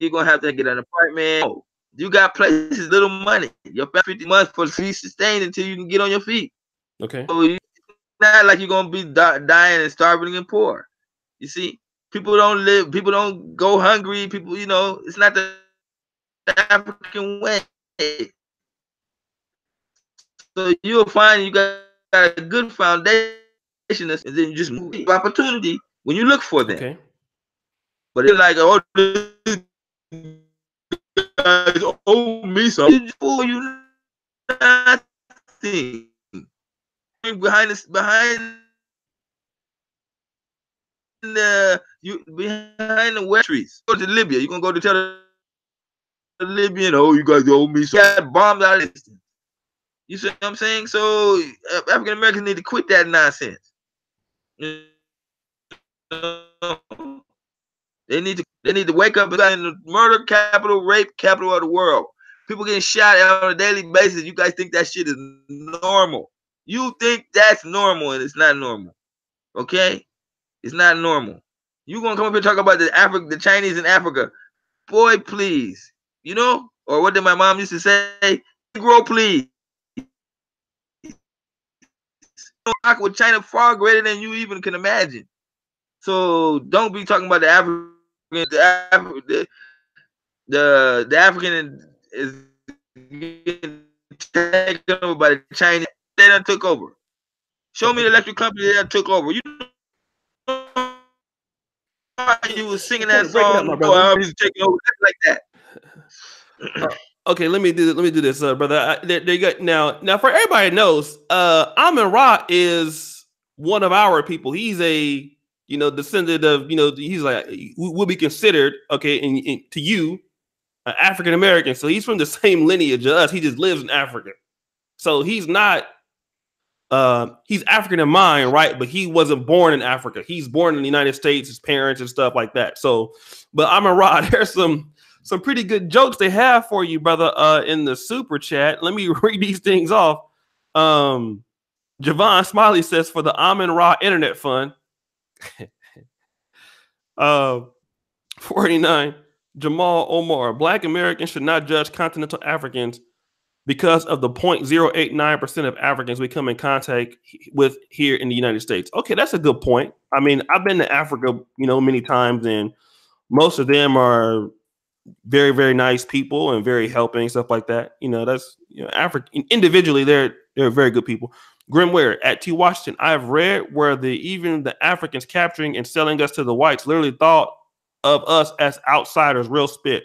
B: you're gonna have to get an apartment. You got places, little money. Your 50 months for free sustained until you can get on your feet.
A: Okay.
B: So it's not like you're gonna be dying and starving and poor. You see, people don't go hungry. People, it's not the African way. So you'll find you got a good foundation, and then you just move opportunity when you look for them.
A: Okay.
B: But it's like, oh, this guys owe me something. For you nothing. Behind the west trees. Go to Libya. You're gonna go to tell the Libyan, oh, you guys owe me. So you got bombed out of distance. You see what I'm saying? So African Americans need to quit that nonsense. They need to wake up in the murder capital, rape capital of the world. People getting shot on a daily basis. You guys think that shit is normal. You think that's normal, and it's not normal. Okay? It's not normal. You gonna come up here and talk about the Chinese in Africa. Boy, please. Or what did my mom used to say? Negro, please. With China far greater than you even can imagine. So don't be talking about the African. The African is getting taken over by the Chinese. They done took over. Show me the electric company that took over. You was singing that song before he's taking over like that.
A: Okay, let me do this, brother. They got now for everybody knows, Amen Rahh is one of our people. He's a descendant of, he's like, will be considered, okay, and to you, an African American. So he's from the same lineage as us. He just lives in Africa. So he's not, he's African in mind, right? But he wasn't born in Africa. He's born in the United States, his parents and stuff like that. So, but Amen Rahh, there's some pretty good jokes they have for you, brother, in the super chat. Let me read these things off. Javon Smiley says, for the Amen Rahh Internet Fund. 49. Jamal Omar, Black Americans should not judge continental Africans because of the 0.089% of Africans we come in contact with here in the United States. Okay, that's a good point. I mean, I've been to Africa, many times, and most of them are very, very nice people and very helping, stuff like that. That's African individually, they're very good people. Grimware at T. Washington, I've read where even the Africans capturing and selling us to the whites literally thought of us as outsiders. Real spit.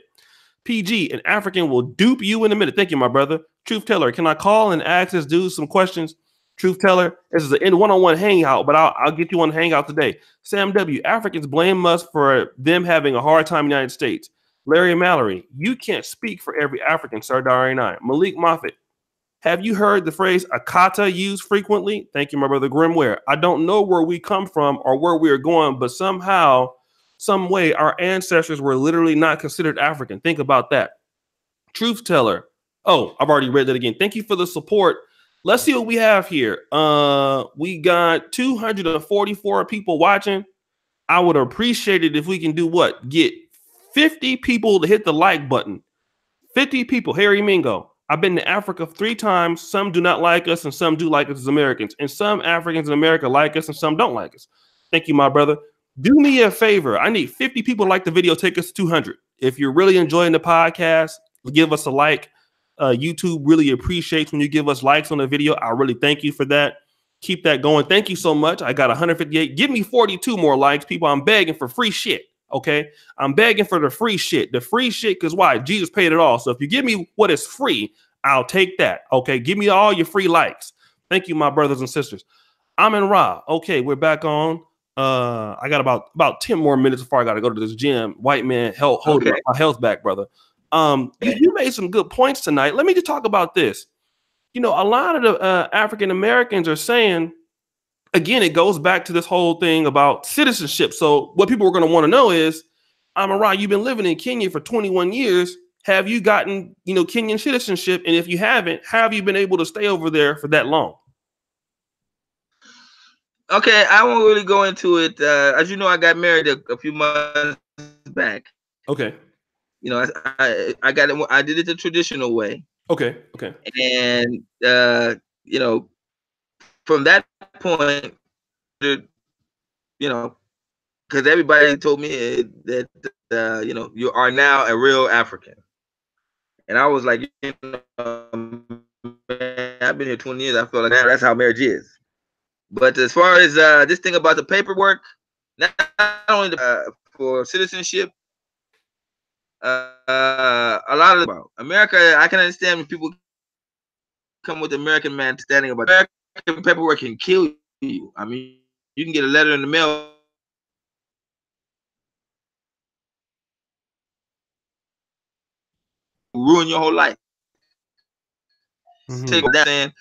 A: PG, an African will dupe you in a minute. Thank you, my brother. Truth Teller, can I call and ask this dude some questions? Truth Teller, this is an one-on-one hangout, but I'll get you on the hangout today. Sam W, Africans blame us for them having a hard time in the United States. Larry Mallory, you can't speak for every African, Sir Dari 9. Malik Moffat, have you heard the phrase Akata used frequently? Thank you, my brother Grimware. I don't know where we come from or where we are going, but somehow, some way, our ancestors were literally not considered African. Think about that. Truth Teller. Oh, I've already read that again. Thank you for the support. Let's see what we have here. We got 244 people watching. I would appreciate it if we can do what? Get 50 people to hit the like button. 50 people. Harry Mingo. I've been to Africa 3 times. Some do not like us and some do like us as Americans. And some Africans in America like us and some don't like us. Thank you, my brother. Do me a favor. I need 50 people to like the video. Take us to 200. If you're really enjoying the podcast, give us a like. YouTube really appreciates when you give us likes on the video. I really thank you for that. Keep that going. Thank you so much. I got 158. Give me 42 more likes, people. I'm begging for free shit. Okay, I'm begging for the free shit. The free shit, because why? Jesus paid it all. So if you give me what is free, I'll take that. Okay, give me all your free likes. Thank you, my brothers and sisters. Amen Rahh. Okay, we're back on. I got about 10 more minutes before I got to go to this gym. White man, hold my health back, brother. You made some good points tonight. Let me just talk about this. A lot of the African Americans are saying, again, it goes back to this whole thing about citizenship. So what people are going to want to know is, Amen Rahh, you've been living in Kenya for 21 years. Have you gotten, Kenyan citizenship? And if you haven't, how have you been able to stay over there for that long?
B: Okay, I won't really go into it. As you know, I got married a few months back.
A: Okay.
B: I got it. I did it the traditional way.
A: Okay.
B: And from that point, because everybody told me that you are now a real African, and I was like, I've been here 20 years. I feel like that's how marriage is. But as far as this thing about the paperwork, not only for citizenship, a lot of America, I can understand when people come with American man standing about American paperwork can kill you. I mean, you can get a letter in the mail, ruin your whole life. Take that saying,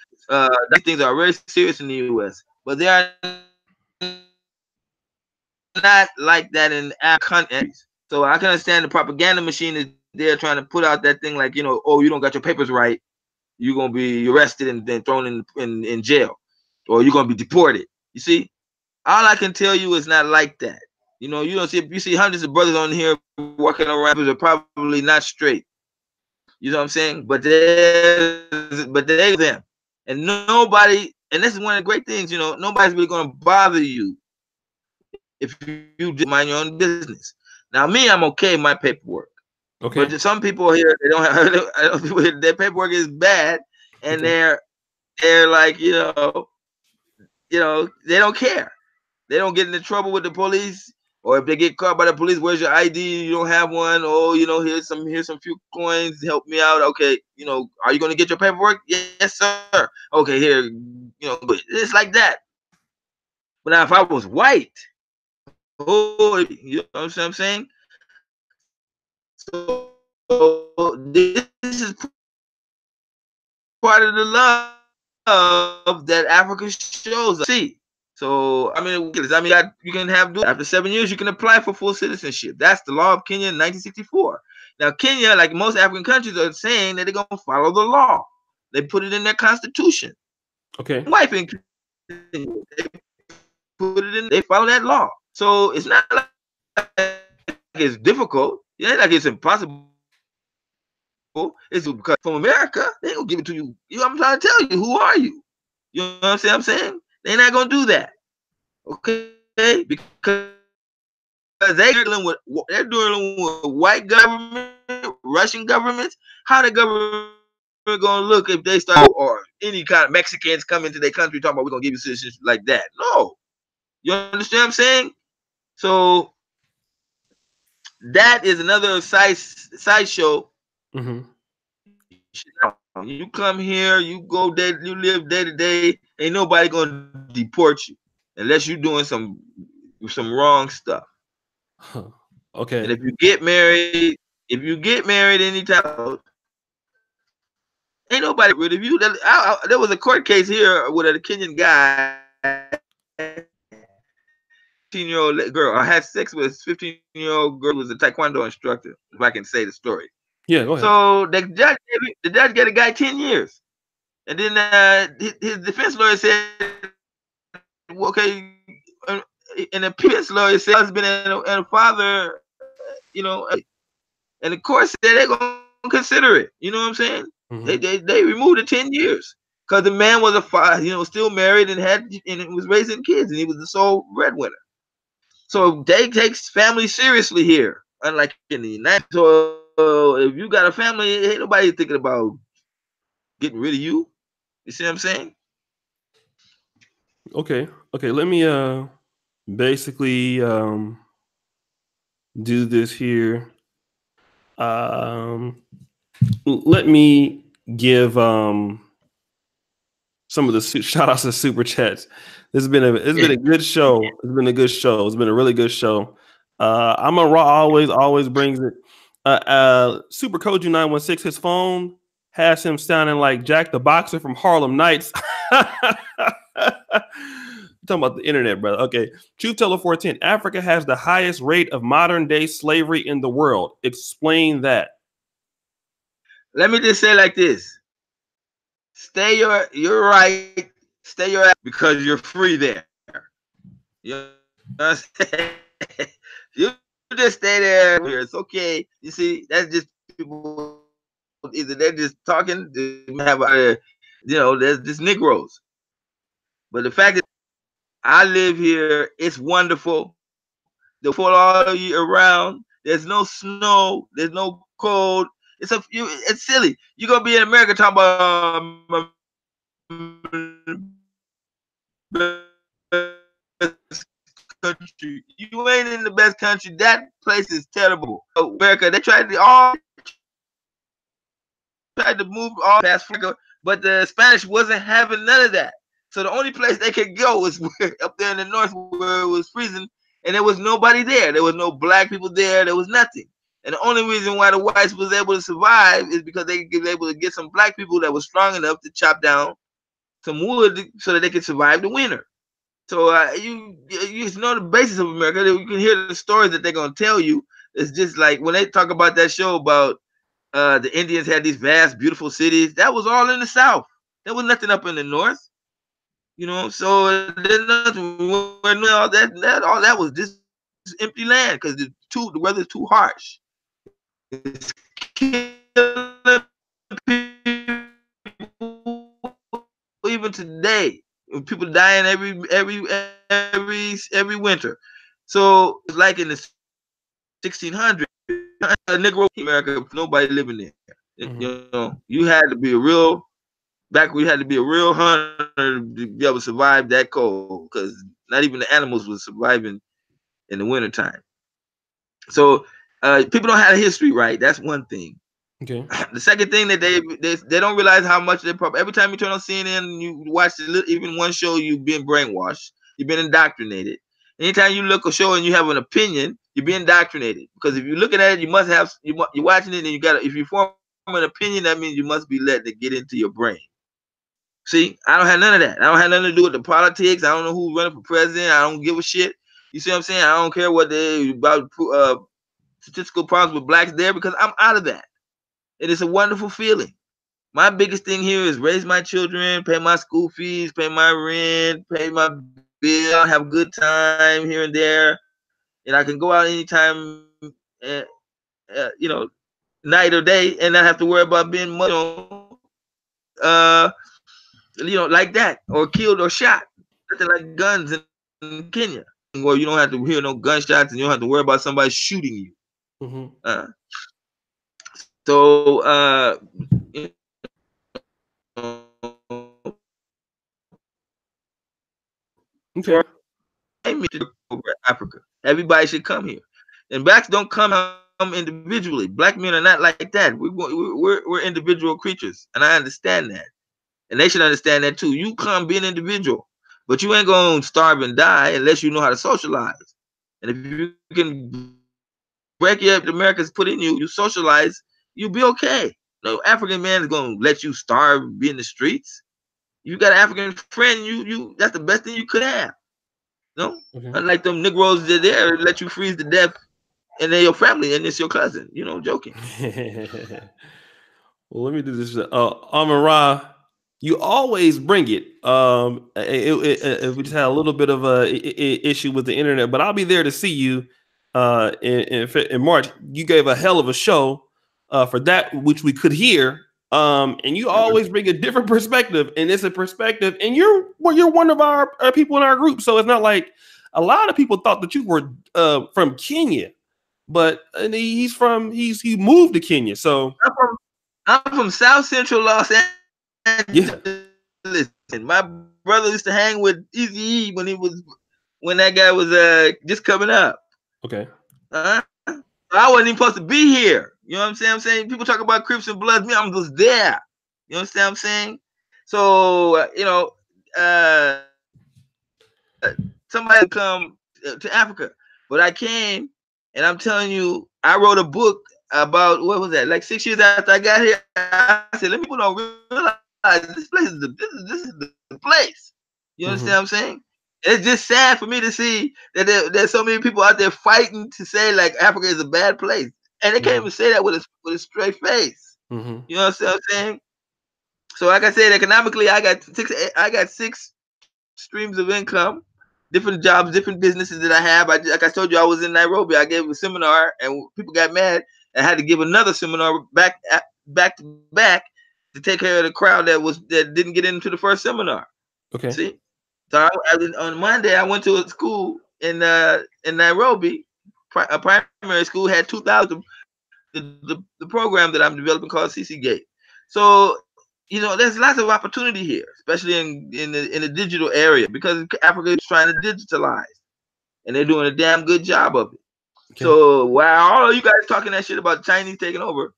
B: these things are very serious in the U.S., but they are not like that in our countries. So I can understand the propaganda machine is there trying to put out that thing like, oh, you don't got your papers right, you're gonna be arrested and then thrown in jail, or you're gonna be deported. You see, all I can tell you is not like that. You don't see, you see hundreds of brothers on here walking around who are probably not straight. You know what I'm saying? But they're them, and nobody. And this is one of the great things. Nobody's really gonna bother you if you just mind your own business. Now, me, I'm okay with my paperwork. Okay. But some people here, they don't have their paperwork is bad, and they're like, they don't care. They don't get into trouble with the police, or if they get caught by the police, where's your ID? You don't have one. Oh, here's some few coins. Help me out. Okay, are you gonna get your paperwork? Yes, sir. Okay, here, it's like that. But now, if I was white, whole, you know what I'm saying? So this is part of the love that Africa shows us. See, so I mean, you can have after 7 years, you can apply for full citizenship. That's the law of Kenya in 1964. Now, Kenya, like most African countries, are saying that they're gonna follow the law. They put it in their constitution.
A: Okay.
B: Wife and they put it in. They follow that law. So it's not like it's difficult. It ain't like it's impossible. It's because from America, they ain't gonna give it to you. You know, I'm trying to tell you, who are you? You know what I'm saying? They're not gonna do that. Okay? Because they're dealing with white government, Russian governments. How the government gonna look if they start or any kind of Mexicans come into their country talking about we're gonna give you citizenship like that? No. You understand what I'm saying? So that is another sideshow.
A: Mm-hmm.
B: You come here, you go there, you live day to day. Ain't nobody gonna deport you unless you're doing some wrong stuff.
A: Huh. Okay.
B: And if you get married anytime, ain't nobody rid of you. There was a court case here with a Kenyan guy, 15-year-old girl. I had sex with a 15-year-old girl who was a taekwondo instructor, if I can say the story.
A: Yeah, go ahead.
B: So the judge gave a guy 10 years. And then his defense lawyer said, okay, and the defense lawyer said husband and a father, you know, and the court said they're gonna consider it. You know what I'm saying? Mm-hmm. They removed the 10 years because the man was a father, you know, still married and was raising kids, and he was the sole breadwinner. So they take family seriously here, unlike in the United States. So if you got a family, ain't nobody thinking about getting rid of you. You see what I'm saying?
A: Okay. Let me basically do this here. Let me give some of the shout outs to super chats. It's been a good show. It's been a good show. It's been a really good show. Amen Rahh always brings it. Super Koju 916, his phone has him sounding like Jack the Boxer from Harlem Nights. Talking about the internet, brother. Okay. Truth Teller 410. Africa has the highest rate of modern day slavery in the world. Explain that.
B: Let me just say like this. You're right. Stay your ass because you're free there. You know what I'm saying? You just stay there. It's okay. You see, that's just people. Either they're just talking, they have there's just Negroes. But the fact is, I live here. It's wonderful. The fall all year around. There's no snow. There's no cold. It's silly. You're gonna be in America talking about country. You ain't in the best country. That place is terrible. America, they tried to move all past Africa, but the Spanish wasn't having none of that. So the only place they could go was up there in the north where it was freezing, and there was nobody there. There was no black people there. There was nothing. And the only reason why the whites was able to survive is because they were able to get some black people that was strong enough to chop down some wood so that they could survive the winter. So you know the basis of America. You can hear the stories that they're gonna tell you. It's just like when they talk about that show about the Indians had these vast, beautiful cities. That was all in the South. There was nothing up in the North. You know, so there's nothing. All that was just empty land because the weather's too harsh. It's killing people even today. People dying every winter. So it's like in the 1600s, Negro America, nobody living there. Mm-hmm. You know, you had to be a real hunter to be able to survive that cold because not even the animals were surviving in the wintertime. So people don't have a history, right? That's one thing.
A: Okay.
B: The second thing that they don't realize how much they probably every time you turn on CNN and you watch even one show, you've been brainwashed, you've been indoctrinated. Anytime you look a show and you have an opinion, you're being indoctrinated. Because if you're looking at it, you must have you're watching it, and you got if you form an opinion, that means you must be letting it get into your brain. See, I don't have none of that. I don't have nothing to do with the politics. I don't know who's running for president. I don't give a shit. You see what I'm saying? I don't care what they about statistical problems with blacks there, because I'm out of that. It is a wonderful feeling. My biggest thing here is raise my children, pay my school fees, pay my rent, pay my bill, have a good time here and there, and I can go out anytime, you know, night or day, and not have to worry about being, like that, or killed or shot. Nothing like guns in Kenya, where you don't have to hear no gunshots and you don't have to worry about somebody shooting you.
A: Mm-hmm.
B: So,
A: okay.
B: Africa, everybody should come here, and blacks don't come individually. Black men are not like that. We're individual creatures, and I understand that, and they should understand that too. You come be an individual, but you ain't gonna starve and die unless you know how to socialize. And if you can break up the Americans put in you, you socialize, you'll be okay. No African man is gonna let you starve, be in the streets. You got an African friend, you that's the best thing you could have. No, unlike them Negroes that there let you freeze to death, and they're your family, and it's your cousin. You know, joking.
A: Well, let me do this. Amen Rahh, you always bring it. We just had a little bit of a issue with the internet, but I'll be there to see you in March. You gave a hell of a show for that, which we could hear. And you always bring a different perspective, and it's a perspective, and you're one of our people in our group. So it's not like a lot of people thought that you were from Kenya, but he moved to Kenya. So
B: I'm from South Central Los Angeles.
A: Yeah.
B: And my brother used to hang with Eazy-E when that guy was just coming up.
A: Okay.
B: I wasn't even supposed to be here. You know what I'm saying? People talk about Crips and Bloods. Me, I'm just there. You understand what I'm saying? So, somebody come to Africa. But I came, and I'm telling you, I wrote a book about, what was that? Like 6 years after I got here, I said, let me put on realize this place is the place. You understand what I'm saying? It's just sad for me to see that there's so many people out there fighting to say like Africa is a bad place, and they can't even say that with a straight face. You know what I'm saying? So, like I said, economically, I got six streams of income, different jobs, different businesses that I have. Like I told you, I was in Nairobi. I gave a seminar, and people got mad. I had to give another seminar back to back to take care of the crowd that didn't get into the first seminar.
A: Okay.
B: See, so on Monday I went to a school in Nairobi, a primary school, had 2,000. The program that I'm developing called CC Gate. So there's lots of opportunity here, especially in the digital area, because Africa is trying to digitalize, and they're doing a damn good job of it. Okay. So while all of you guys talking that shit about Chinese taking over,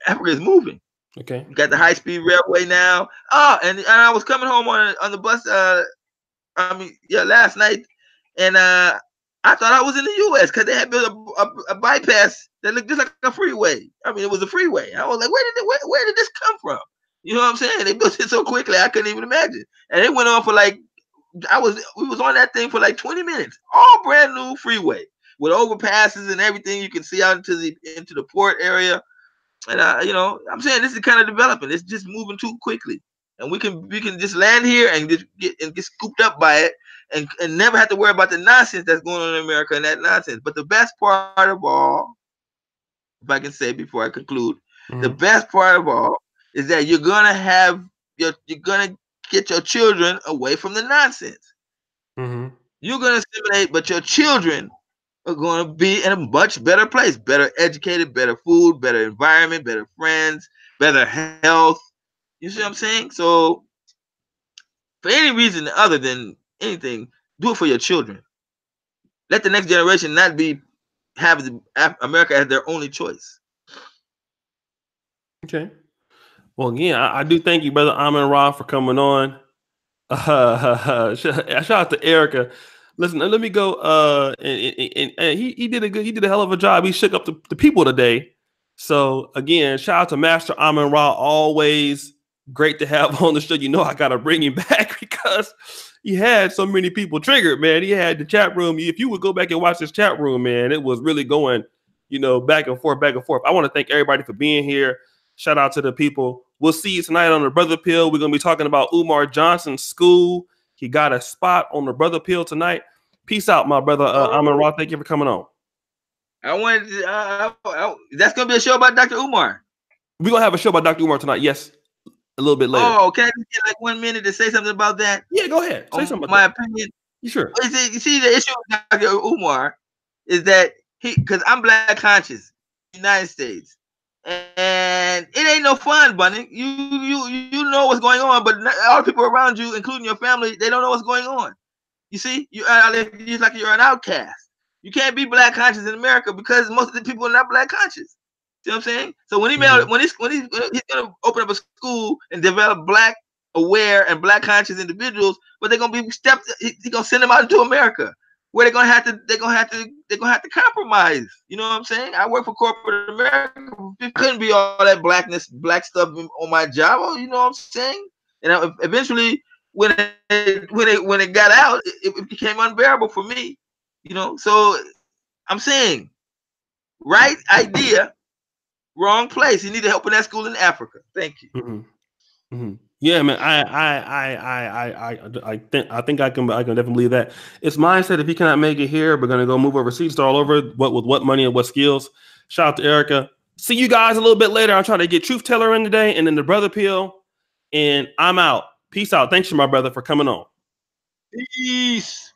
B: Africa is moving.
A: Okay.
B: You got the high-speed railway now. Oh, and I was coming home on the bus. Last night, and I thought I was in the U.S. because they had built a bypass that looked just like a freeway. I mean, it was a freeway. I was like, where did this come from? You know what I'm saying? They built it so quickly, I couldn't even imagine. And it went on for like, we was on that thing for like 20 minutes. All brand new freeway with overpasses and everything. You can see out into the port area. And I'm saying this is kind of developing. It's just moving too quickly, and we can just land here and just get scooped up by it, and never have to worry about the nonsense that's going on in America and that nonsense. But the best part of all, if I can say before I conclude, the best part of all is that you're gonna get your children away from the nonsense. You're gonna assimilate, but your children are going to be in a much better place, better educated, better food, better environment, better friends, better health. You see what I'm saying? So for any reason other than anything, do it for your children. Let the next generation not have America as their only choice.
A: Okay. Well, again, I do thank you, Brother Amen Rahh, for coming on. Shout out to Erica. Listen, let me go. And he did a hell of a job. He shook up the people today. So again, shout out to Master Amen Rahh. Always great to have on the show. You know, I gotta bring him back because he had so many people triggered, man. He had the chat room. If you would go back and watch this chat room, man, it was really going, you know, back and forth, back and forth. I want to thank everybody for being here. Shout out to the people. We'll see you tonight on the Brother Pill. We're gonna be talking about Umar Johnson's school. He got a spot on the Brother Pill tonight. Peace out, my brother. Amen Rahh. Thank you for coming on.
B: I wanted to, that's gonna be a show about Dr. Umar.
A: We're gonna have a show about Dr. Umar tonight. Yes, a little bit later.
B: Oh, can I just get like 1 minute to say something about that?
A: Yeah, go ahead. Say something about
B: my
A: that.
B: opinion.
A: You sure?
B: You see, the issue with Dr. Umar is that because I'm black conscious in the United States, and it ain't no fun, Bunny. You know what's going on, but all the people around you, including your family, they don't know what's going on. You see, you're like you're an outcast. You can't be black conscious in America because most of the people are not black conscious. See what I'm saying? So when he's gonna open up a school and develop black aware and black conscious individuals, but they're gonna be he's gonna send them out into America where they're gonna have to compromise. You know what I'm saying? I work for corporate America. It couldn't be all that black stuff on my job. You know what I'm saying? And eventually, when it got out, it became unbearable for me. You know, so I'm saying, right idea, wrong place. You need to help in that school in Africa. Thank you.
A: Mm-hmm. Mm-hmm. Yeah, man. I think I can definitely believe that. It's mindset. If he cannot make it here, we're gonna go move overseas, start all over. With what money and what skills? Shout out to Erica. See you guys a little bit later. I'm trying to get Truth Teller in today, and then the Brother Pill, and I'm out. Peace out. Thanks to my brother for coming on.
B: Peace.